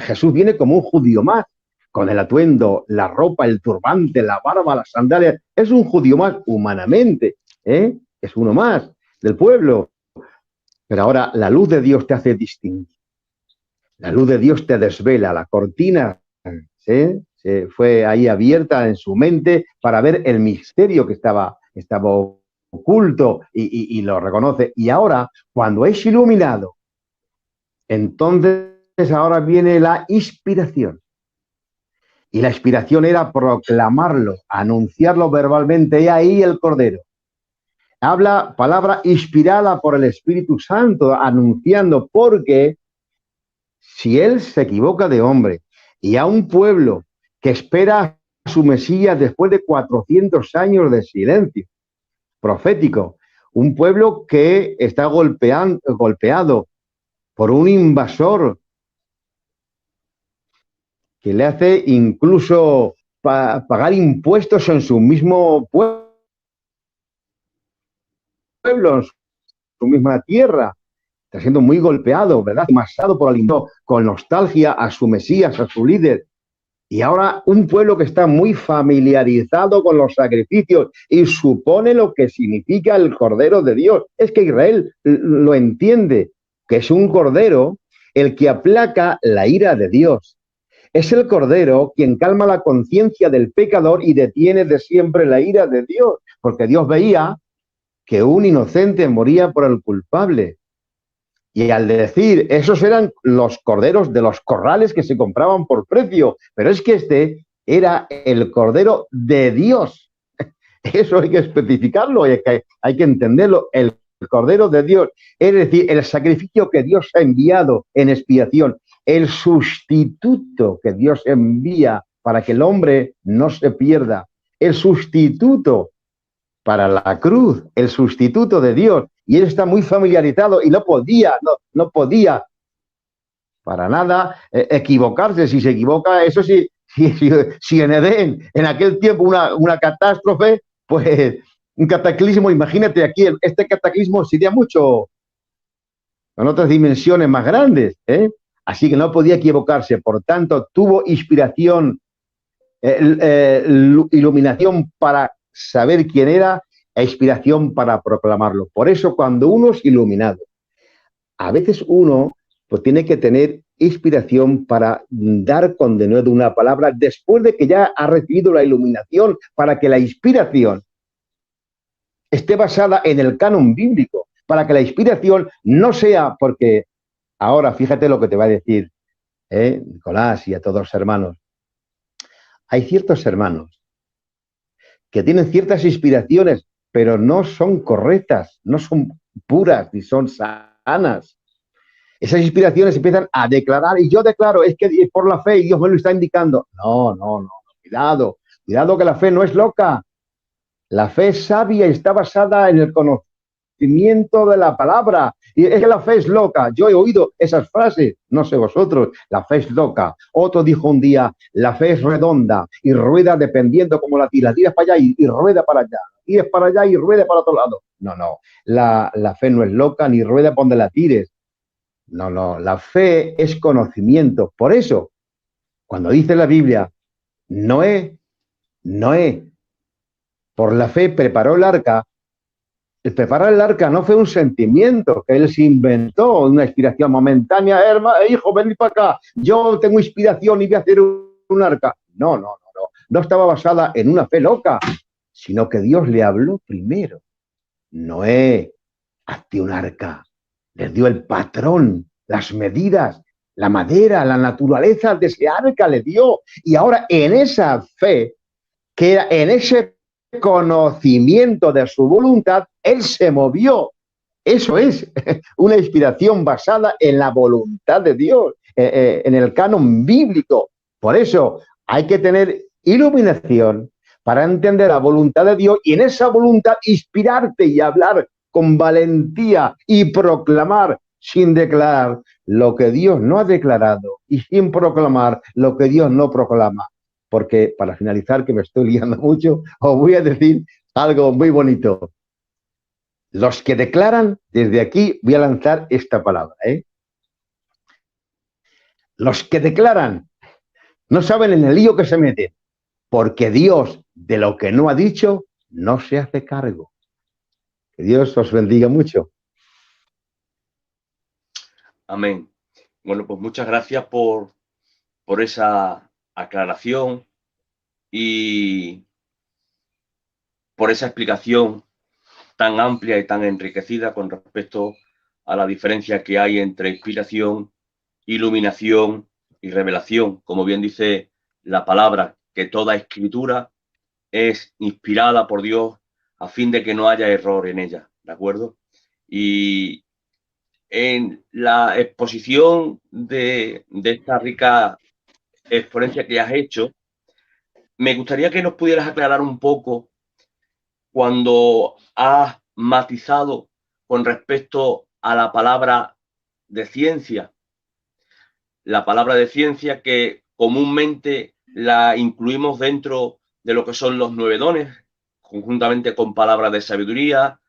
Jesús viene como un judío más, con el atuendo, la ropa, el turbante, la barba, las sandalias. Es un judío más humanamente, ¿eh? Es uno más del pueblo. Pero ahora la luz de Dios te hace distinguir. La luz de Dios te desvela. La cortina se fue ahí abierta en su mente para ver el misterio que estaba oculto y lo reconoce. Y ahora, cuando es iluminado, entonces ahora viene la inspiración. Y la inspiración era proclamarlo, anunciarlo verbalmente. Y ahí el Cordero. Habla palabra inspirada por el Espíritu Santo, anunciando, porque si él se equivoca de hombre y a un pueblo que espera a su Mesías después de 400 años de silencio profético, un pueblo que está golpeado por un invasor que le hace incluso pagar impuestos en su mismo pueblo, en su misma tierra. Está siendo muy golpeado, ¿verdad? Amasado por aliento, con nostalgia a su Mesías, a su líder. Y ahora un pueblo que está muy familiarizado con los sacrificios y supone lo que significa el Cordero de Dios. Es que Israel lo entiende, que es un Cordero el que aplaca la ira de Dios. Es el Cordero quien calma la conciencia del pecador y detiene de siempre la ira de Dios, porque Dios veía que un inocente moría por el culpable. Y al decir, esos eran los corderos de los corrales que se compraban por precio, pero es que este era el cordero de Dios. Eso hay que especificarlo, hay que entenderlo, el cordero de Dios, es decir, el sacrificio que Dios ha enviado en expiación, el sustituto que Dios envía para que el hombre no se pierda, el sustituto para la cruz, el sustituto de Dios. Y él está muy familiarizado y no podía para nada equivocarse. Si se equivoca, eso sí, si en Edén, en aquel tiempo, una catástrofe, pues un cataclismo, imagínate aquí, este cataclismo sería mucho, con otras dimensiones más grandes, ¿eh? Así que no podía equivocarse, por tanto, tuvo inspiración, iluminación para saber quién era e inspiración para proclamarlo. Por eso, cuando uno es iluminado, a veces uno pues tiene que tener inspiración para dar contenido de una palabra después de que ya ha recibido la iluminación, para que la inspiración esté basada en el canon bíblico, para que la inspiración no sea porque, ahora fíjate lo que te va a decir, Nicolás y a todos los hermanos, hay ciertos hermanos que tienen ciertas inspiraciones, pero no son correctas, no son puras ni son sanas. Esas inspiraciones empiezan a declarar, y yo declaro, es que es por la fe y Dios me lo está indicando. No, cuidado que la fe no es loca. La fe es sabia y está basada en el conocimiento de la palabra. Y es que la fe es loca. Yo he oído esas frases, no sé vosotros, la fe es loca. Otro dijo un día, la fe es redonda y rueda dependiendo como la tiras para allá y rueda para allá. Tires para allá y rueda para otro lado. No, la fe no es loca ni rueda por donde la tires. No, la fe es conocimiento. Por eso, cuando dice la Biblia, Noé, por la fe preparó el arca. El preparar el arca no fue un sentimiento que él se inventó, una inspiración momentánea. Hijo, ven para acá, yo tengo inspiración y voy a hacer un arca. No estaba basada en una fe loca, sino que Dios le habló primero. Noé, hazte un arca. Les dio el patrón, las medidas, la madera, la naturaleza de ese arca le dio. Y ahora en esa fe, que era en ese conocimiento de su voluntad, él se movió. Eso es una inspiración basada en la voluntad de Dios, en el canon bíblico. Por eso hay que tener iluminación para entender la voluntad de Dios y en esa voluntad inspirarte y hablar con valentía y proclamar sin declarar lo que Dios no ha declarado y sin proclamar lo que Dios no proclama. Porque, para finalizar, que me estoy liando mucho, os voy a decir algo muy bonito. Los que declaran, desde aquí voy a lanzar esta palabra, Los que declaran no saben en el lío que se meten, porque Dios, de lo que no ha dicho, no se hace cargo. Que Dios os bendiga mucho. Amén. Bueno, pues muchas gracias por esa aclaración y por esa explicación tan amplia y tan enriquecida con respecto a la diferencia que hay entre inspiración, iluminación y revelación. Como bien dice la palabra, que toda escritura es inspirada por Dios a fin de que no haya error en ella, ¿de acuerdo? Y en la exposición de esta rica exponencia que has hecho, me gustaría que nos pudieras aclarar un poco cuando has matizado con respecto a la palabra de ciencia. La palabra de ciencia que comúnmente la incluimos dentro de lo que son los 9 dones, conjuntamente con palabras de sabiduría,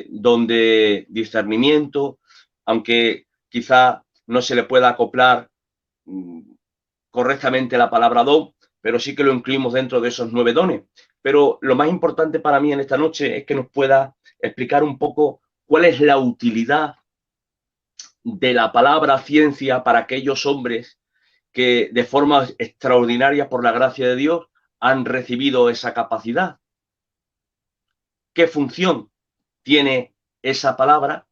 donde discernimiento, aunque quizá no se le pueda acoplar correctamente la palabra don, pero sí que lo incluimos dentro de esos 9 dones. Pero lo más importante para mí en esta noche es que nos pueda explicar un poco cuál es la utilidad de la palabra ciencia para aquellos hombres que de forma extraordinaria, por la gracia de Dios, han recibido esa capacidad. ¿Qué función tiene esa palabra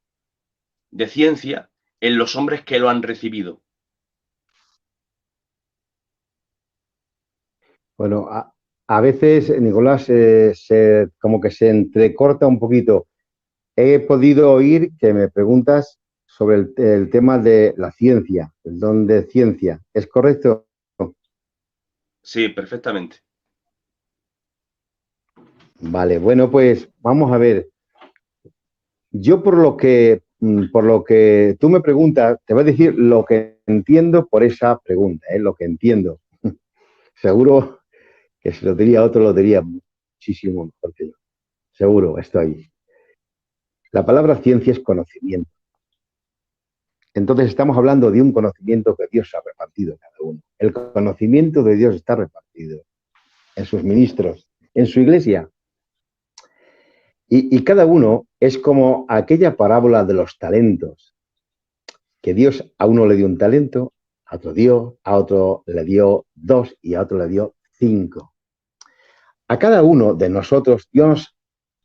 de ciencia en los hombres que lo han recibido. Bueno, a veces, Nicolás, como que se entrecorta un poquito. He podido oír que me preguntas sobre el tema de la ciencia, el don de ciencia. ¿Es correcto? Sí, perfectamente. Vale, bueno, pues vamos a ver. Yo por lo que tú me preguntas, te voy a decir lo que entiendo por esa pregunta, lo que entiendo. Seguro que si lo diría otro, lo diría muchísimo mejor que yo. Seguro, estoy. La palabra ciencia es conocimiento. Entonces estamos hablando de un conocimiento que Dios ha repartido a cada uno. El conocimiento de Dios está repartido en sus ministros, en su iglesia. Y cada uno es como aquella parábola de los talentos, que Dios a uno le dio un talento, a otro le dio 2 y a otro le dio 5. A cada uno de nosotros Dios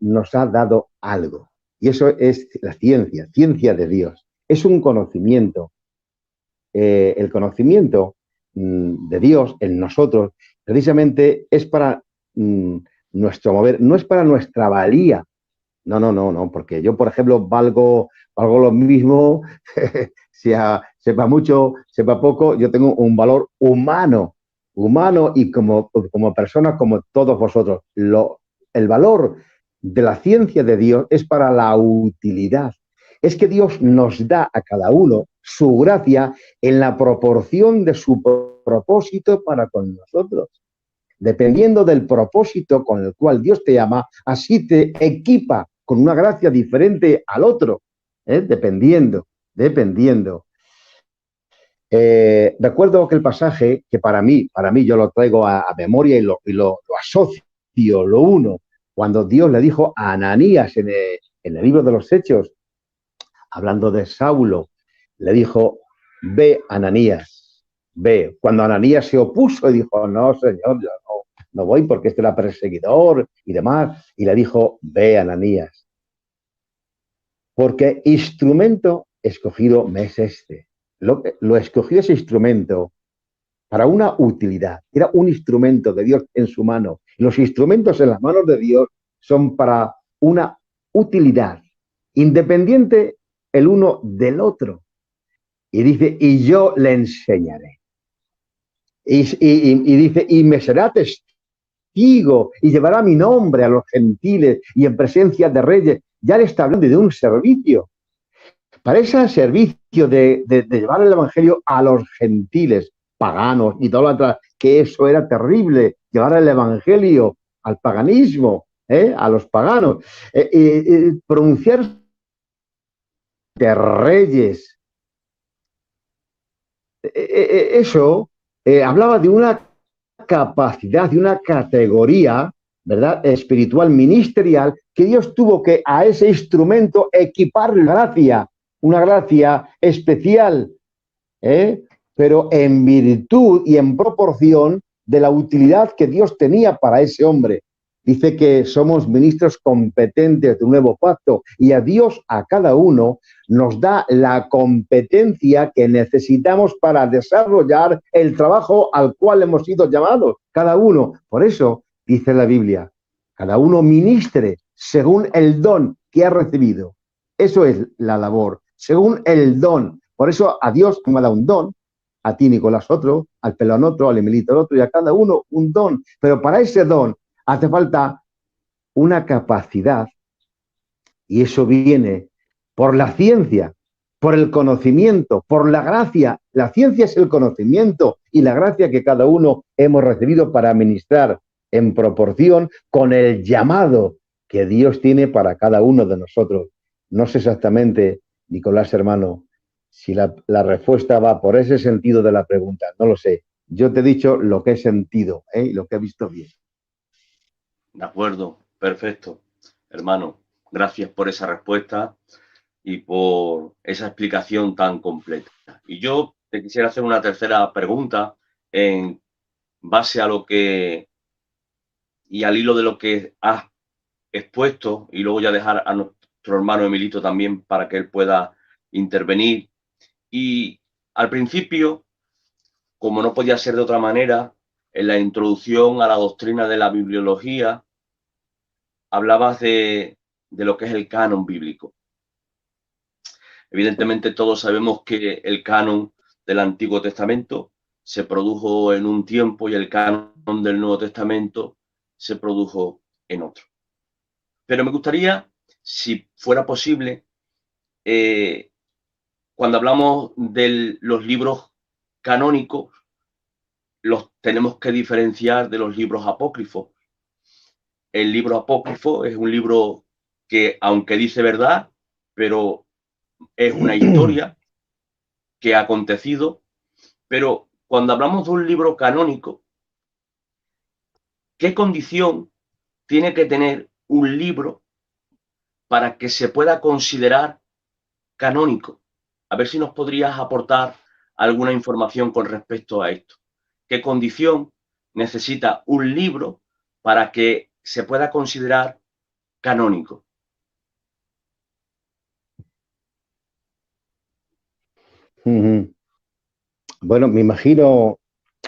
nos ha dado algo. Y eso es la ciencia de Dios. Es un conocimiento. El conocimiento de Dios en nosotros precisamente es para nuestro mover, no es para nuestra valía. No, porque yo, por ejemplo, valgo lo mismo, sepa mucho, sepa poco, yo tengo un valor humano y como persona, como todos vosotros. El valor de la ciencia de Dios es para la utilidad. Es que Dios nos da a cada uno su gracia en la proporción de su propósito para con nosotros. Dependiendo del propósito con el cual Dios te llama, así te equipa con una gracia diferente al otro, dependiendo. Recuerdo aquel pasaje que para mí yo lo traigo a memoria y lo asocio, lo uno, cuando Dios le dijo a Ananías en el libro de los Hechos, hablando de Saulo, le dijo, ve, Ananías, ve. Cuando Ananías se opuso y dijo, no, Señor, yo no voy porque este era perseguidor y demás, y le dijo, ve, Ananías, porque instrumento escogido me es este. Lo escogió ese instrumento para una utilidad. Era un instrumento de Dios en su mano. Los instrumentos en las manos de Dios son para una utilidad, independiente el uno del otro. Y dice, y yo le enseñaré. Y dice, y me será testigo, y llevará mi nombre a los gentiles y en presencia de reyes. Ya le está hablando de un servicio. Para ese servicio de llevar el evangelio a los gentiles, paganos, idólatras, que eso era terrible, llevar el evangelio al paganismo, a los paganos, pronunciar de reyes. Eso hablaba de una capacidad, de una categoría, ¿verdad?, espiritual, ministerial, que Dios tuvo que a ese instrumento equipar gracia, una gracia especial, pero en virtud y en proporción de la utilidad que Dios tenía para ese hombre. Dice que somos ministros competentes de un nuevo pacto y a Dios, a cada uno, nos da la competencia que necesitamos para desarrollar el trabajo al cual hemos sido llamados, cada uno. Por eso dice la Biblia, cada uno ministre según el don que ha recibido. Eso es la labor, según el don. Por eso a Dios me ha dado un don, a ti, Nicolás, otro, al Pelón otro, al Emilito otro, y a cada uno un don. Pero para ese don hace falta una capacidad, y eso viene por la ciencia, por el conocimiento, por la gracia. La ciencia es el conocimiento y la gracia que cada uno hemos recibido para ministrar en proporción con el llamado que Dios tiene para cada uno de nosotros. No sé exactamente, Nicolás, hermano, si la respuesta va por ese sentido de la pregunta, no lo sé. Yo te he dicho lo que he sentido, lo que he visto bien. De acuerdo, perfecto. Hermano, gracias por esa respuesta y por esa explicación tan completa. Y yo te quisiera hacer una tercera pregunta en base a lo que y al hilo de lo que has expuesto, y luego ya dejar a nuestro hermano Emilito también para que él pueda intervenir. Y al principio, como no podía ser de otra manera, en la introducción a la doctrina de la bibliología, hablabas de lo que es el canon bíblico. Evidentemente todos sabemos que el canon del Antiguo Testamento se produjo en un tiempo y el canon del Nuevo Testamento se produjo en otro. Pero me gustaría, si fuera posible, cuando hablamos de los libros canónicos, los tenemos que diferenciar de los libros apócrifos. El libro apócrifo es un libro que, aunque dice verdad, pero es una historia que ha acontecido. Pero cuando hablamos de un libro canónico, ¿qué condición tiene que tener un libro para que se pueda considerar canónico? A ver si nos podrías aportar alguna información con respecto a esto. ¿Qué condición necesita un libro para que se pueda considerar canónico? Bueno, me imagino,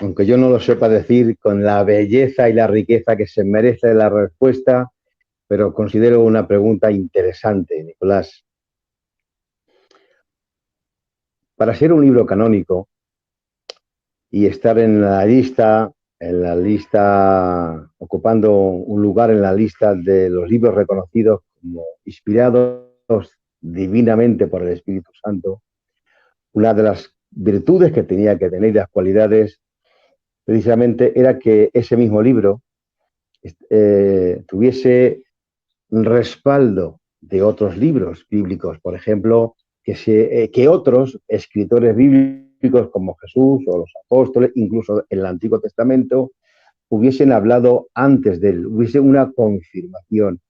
aunque yo no lo sepa decir, con la belleza y la riqueza que se merece la respuesta, pero considero una pregunta interesante, Nicolás. Para ser un libro canónico y estar en la lista, ocupando un lugar en la lista de los libros reconocidos como inspirados divinamente por el Espíritu Santo, una de las virtudes que tenía que tener, las cualidades, precisamente era que ese mismo libro tuviese un respaldo de otros libros bíblicos, por ejemplo, que otros escritores bíblicos como Jesús o los apóstoles, incluso en el Antiguo Testamento, hubiesen hablado antes de él, hubiese una confirmación,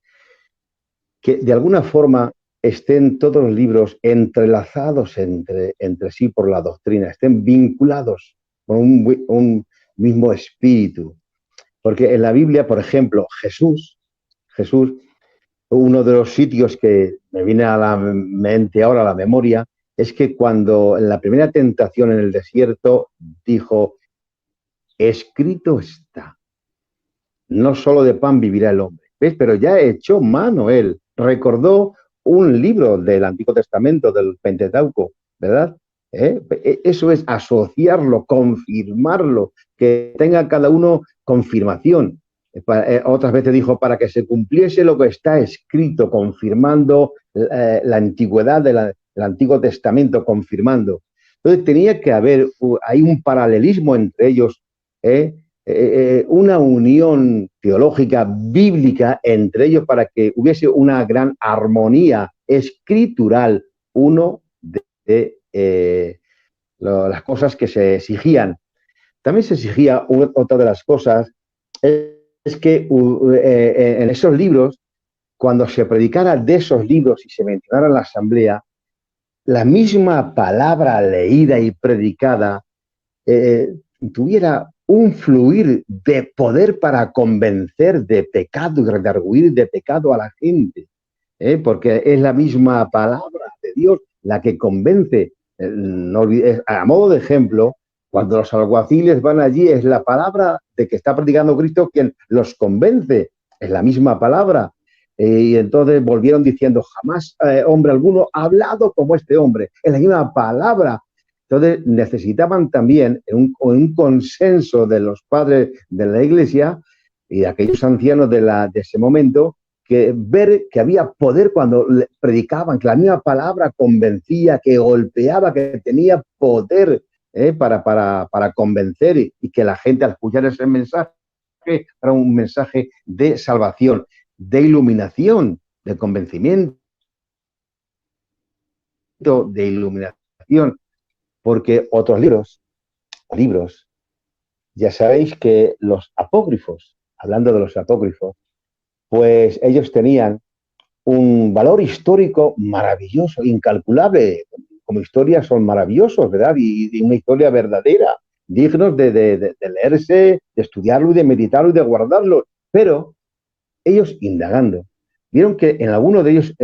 que de alguna forma estén todos los libros entrelazados entre sí por la doctrina, estén vinculados con un mismo espíritu. Porque en la Biblia, por ejemplo, Jesús, uno de los sitios que me viene a la mente ahora, a la memoria, es que cuando en la primera tentación en el desierto dijo, escrito está, no solo de pan vivirá el hombre. ¿Ves? Pero ya echó mano él, recordó un libro del Antiguo Testamento, del Pentateuco, ¿verdad? Eso es asociarlo, confirmarlo, que tenga cada uno confirmación. Otras veces dijo, para que se cumpliese lo que está escrito, confirmando la antigüedad del Antiguo Testamento, confirmando. Entonces tenía que haber, hay un paralelismo entre ellos, una unión teológica, bíblica entre ellos para que hubiese una gran armonía escritural, uno de las cosas que se exigían. También se exigía otra de las cosas, es que en esos libros, cuando se predicara de esos libros y se mencionara en la asamblea, la misma palabra leída y predicada tuviera un fluir de poder para convencer de pecado y redarguir de pecado a la gente, porque es la misma palabra de Dios la que convence. No olvides, a modo de ejemplo, cuando los alguaciles van allí, es la palabra de que está predicando Cristo quien los convence, es la misma palabra. Y entonces volvieron diciendo, jamás hombre alguno ha hablado como este hombre, es la misma palabra. Entonces necesitaban también un consenso de los padres de la Iglesia y de aquellos ancianos de ese momento, que ver que había poder cuando predicaban, que la misma palabra convencía, que golpeaba, que tenía poder para convencer y que la gente al escuchar ese mensaje era un mensaje de salvación, de iluminación, de convencimiento, de iluminación. Porque otros libros, ya sabéis que los apócrifos, hablando de los apócrifos, pues ellos tenían un valor histórico maravilloso, incalculable. Como historias son maravillosos, ¿verdad? Y una historia verdadera, dignos de leerse, de estudiarlo y de meditarlo y de guardarlo. Pero ellos indagando vieron que en algunos de ellos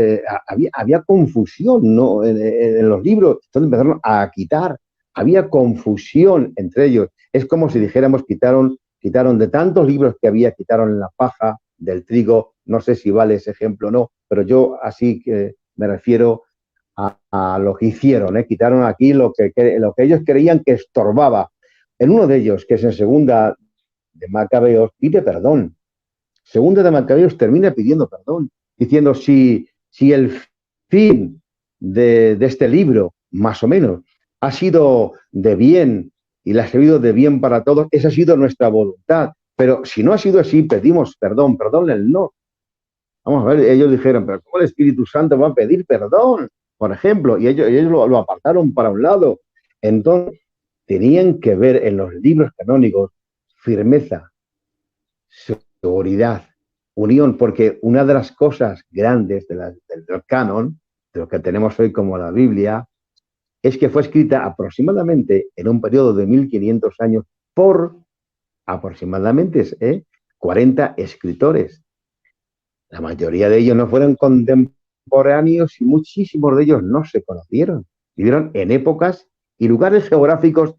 había confusión, ¿no? En los libros, entonces empezaron a quitar, había confusión entre ellos. Es como si dijéramos, quitaron de tantos libros que había, quitaron la paja del trigo. No sé si vale ese ejemplo o no, pero yo así que me refiero a lo que hicieron, ¿eh? Quitaron aquí lo que ellos creían que estorbaba. En uno de ellos, que es en segunda de Macabeos, pide perdón. Segunda de Macabeos termina pidiendo perdón, diciendo si el fin de este libro, más o menos, ha sido de bien y le ha servido de bien para todos, esa ha sido nuestra voluntad. Pero si no ha sido así, pedimos perdón, no. Vamos a ver, ellos dijeron, pero ¿cómo el Espíritu Santo va a pedir perdón? Por ejemplo, y ellos lo apartaron para un lado. Entonces, tenían que ver en los libros canónicos firmeza, seguridad, unión, porque una de las cosas grandes del canon, de lo que tenemos hoy como la Biblia, es que fue escrita aproximadamente en un periodo de 1500 años por aproximadamente 40 escritores. La mayoría de ellos no fueron contemporáneos y muchísimos de ellos no se conocieron. Vivieron en épocas y lugares geográficos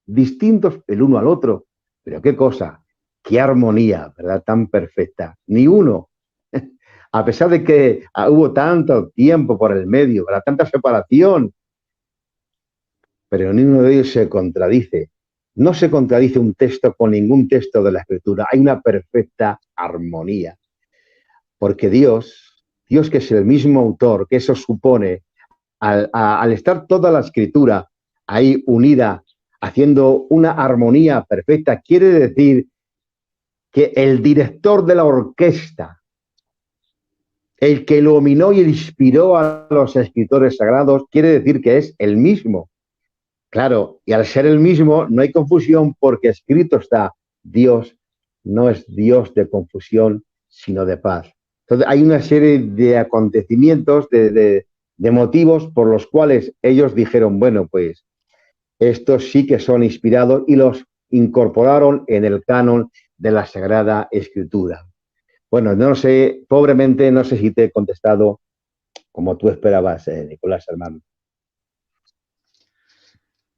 distintos el uno al otro. Pero qué cosa, qué armonía, ¿verdad? Tan perfecta. Ni uno, a pesar de que hubo tanto tiempo por el medio, ¿verdad? Tanta separación, pero ni uno de ellos se contradice. No se contradice un texto con ningún texto de la Escritura. Hay una perfecta armonía. Porque Dios que es el mismo autor, que eso supone, al estar toda la Escritura ahí unida, haciendo una armonía perfecta, quiere decir que el director de la orquesta, el que iluminó y inspiró a los escritores sagrados, quiere decir que es el mismo. Claro, y al ser el mismo no hay confusión porque escrito está, Dios no es Dios de confusión, sino de paz. Entonces hay una serie de acontecimientos, de motivos por los cuales ellos dijeron, bueno, pues estos sí que son inspirados y los incorporaron en el canon de la Sagrada Escritura. Bueno, no sé, pobremente no sé si te he contestado como tú esperabas, Nicolás, hermano.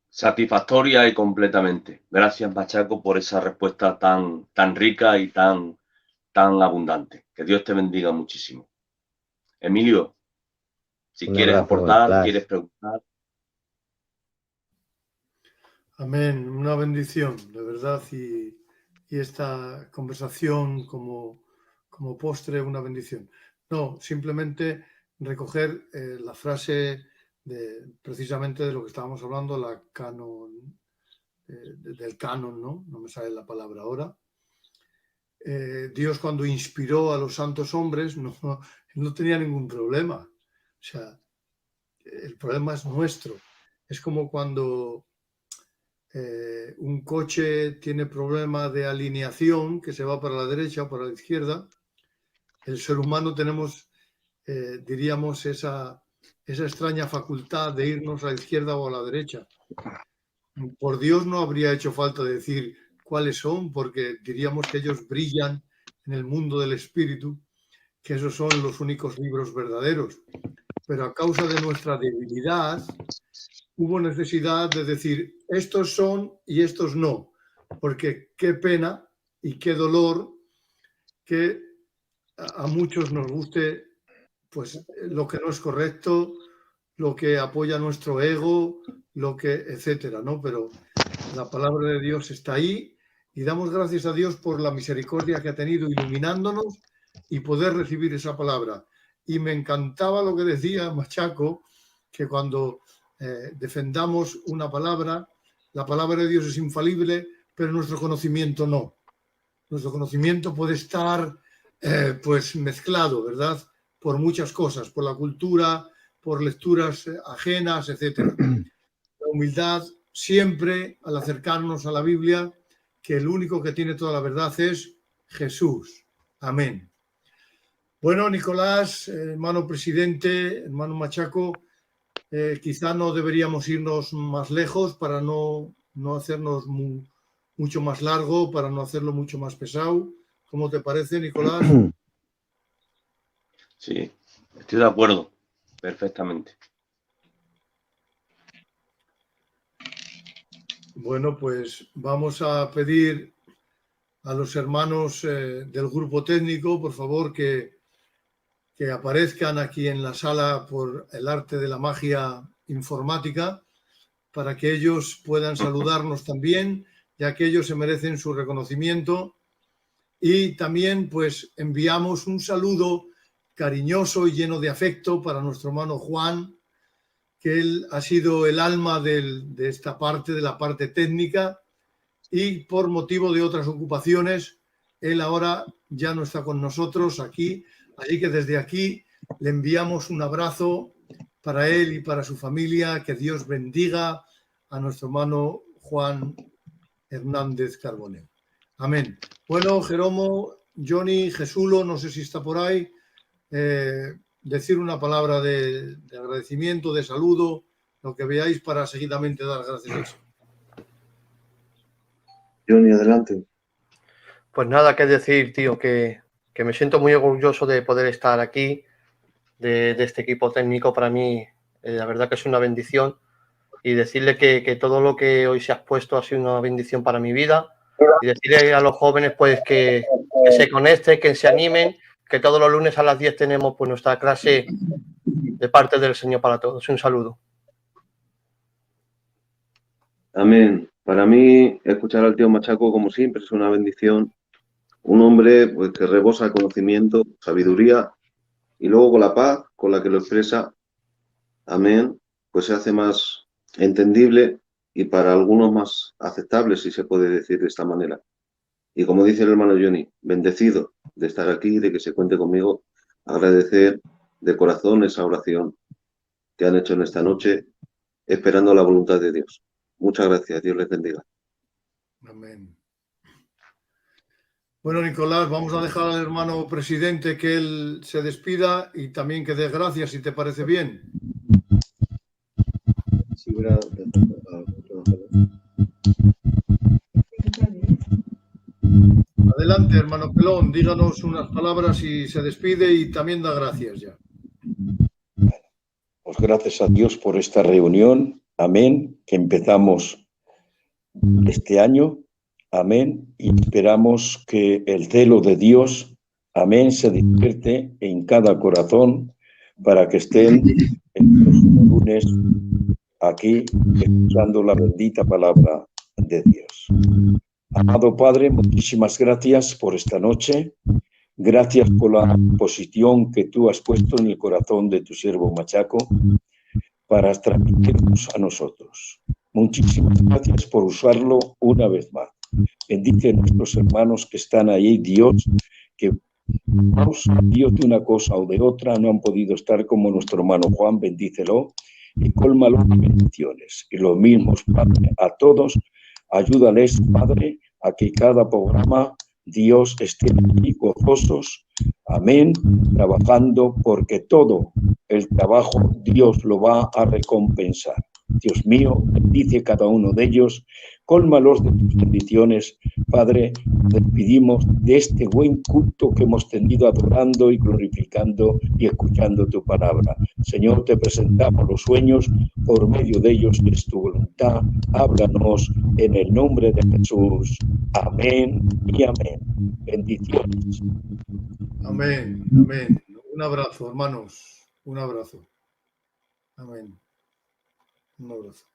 Satisfactoria y completamente. Gracias, Machaco, por esa respuesta tan rica y tan abundante. Que Dios te bendiga muchísimo. Emilio, si quieres aportar, quieres preguntar. Amén, una bendición, de verdad, y esta conversación como postre, una bendición. No, simplemente recoger la frase precisamente de lo que estábamos hablando, la canon, del canon, ¿no? No me sale la palabra ahora. Dios cuando inspiró a los santos hombres no tenía ningún problema. O sea, el problema es nuestro. Es como cuando un coche tiene problema de alineación, que se va para la derecha o para la izquierda. El ser humano tenemos, diríamos, esa extraña facultad de irnos a la izquierda o a la derecha. Por Dios no habría hecho falta decir cuáles son, porque diríamos que ellos brillan en el mundo del espíritu, que esos son los únicos libros verdaderos. Pero a causa de nuestra debilidad, hubo necesidad de decir estos son y estos no, porque qué pena y qué dolor que a muchos nos guste pues lo que no es correcto, lo que apoya nuestro ego, lo que etcétera, ¿no? Pero la palabra de Dios está ahí y damos gracias a Dios por la misericordia que ha tenido iluminándonos y poder recibir esa palabra. Y me encantaba lo que decía Machaco, que cuando defendamos una palabra, la palabra de Dios es infalible, pero nuestro conocimiento no. Nuestro conocimiento puede estar pues mezclado, ¿verdad? Por muchas cosas, por la cultura, por lecturas ajenas, etc. La humildad siempre al acercarnos a la Biblia, que el único que tiene toda la verdad es Jesús. Amén. Bueno, Nicolás, hermano presidente, hermano Machaco, quizá no deberíamos irnos más lejos para no hacernos mucho más largo, para no hacerlo mucho más pesado. ¿Cómo te parece, Nicolás? Sí, estoy de acuerdo, perfectamente. Bueno, pues vamos a pedir a los hermanos del grupo técnico, por favor, que aparezcan aquí en la sala por el arte de la magia informática, para que ellos puedan saludarnos también, ya que ellos se merecen su reconocimiento. Y también pues enviamos un saludo cariñoso y lleno de afecto para nuestro hermano Juan, que él ha sido el alma de esta parte, de la parte técnica, y por motivo de otras ocupaciones, él ahora ya no está con nosotros aquí, así que desde aquí le enviamos un abrazo para él y para su familia, que Dios bendiga a nuestro hermano Juan Hernández Carbonell. Amén. Bueno, Jeromo, Johnny, Jesulo, no sé si está por ahí, decir una palabra de agradecimiento, de saludo, lo que veáis para seguidamente dar gracias al Señor. Johnny, adelante. Pues nada que decir, tío, que me siento muy orgulloso de poder estar aquí, de este equipo técnico. Para mí, la verdad que es una bendición, y decirle que todo lo que hoy se ha expuesto ha sido una bendición para mi vida, y decirle a los jóvenes pues que se conecten, que se animen, que todos los lunes a las 10 tenemos pues nuestra clase de parte del Señor para todos. Un saludo. Amén. Para mí, escuchar al tío Machaco, como siempre, es una bendición. Un hombre pues, que rebosa conocimiento, sabiduría, y luego con la paz con la que lo expresa, amén, pues se hace más entendible y para algunos más aceptable, si se puede decir de esta manera. Y como dice el hermano Johnny, bendecido de estar aquí, de que se cuente conmigo, agradecer de corazón esa oración que han hecho en esta noche, esperando la voluntad de Dios. Muchas gracias, Dios les bendiga. Amén. Bueno, Nicolás, vamos a dejar al hermano presidente que él se despida y también que dé gracias, si te parece bien. Sí, Adelante, hermano Pelón, díganos unas palabras y se despide y también da gracias ya. Pues gracias a Dios por esta reunión, amén, que empezamos este año, amén, y esperamos que el celo de Dios, amén, se despierte en cada corazón para que estén el próximo lunes aquí escuchando la bendita palabra de Dios. Amado Padre, muchísimas gracias por esta noche. Gracias por la posición que tú has puesto en el corazón de tu siervo Machaco para transmitirnos a nosotros. Muchísimas gracias por usarlo una vez más. Bendice a nuestros hermanos que están ahí, Dios, que Dios de una cosa o de otra no han podido estar como nuestro hermano Juan, bendícelo y cólmalo de bendiciones. Y lo mismo, Padre, a todos, ayúdales, Padre, a que cada programa Dios esté aquí gozosos, amén, trabajando, porque todo el trabajo Dios lo va a recompensar. Dios mío, bendice a cada uno de ellos, cólmalos de tus bendiciones, Padre. Despedimos de este buen culto que hemos tenido adorando y glorificando y escuchando tu palabra. Señor, te presentamos los sueños, por medio de ellos es tu voluntad. Háblanos en el nombre de Jesús. Amén y amén. Bendiciones. Amén, amén. Un abrazo, hermanos. Un abrazo. Amén. Un abrazo.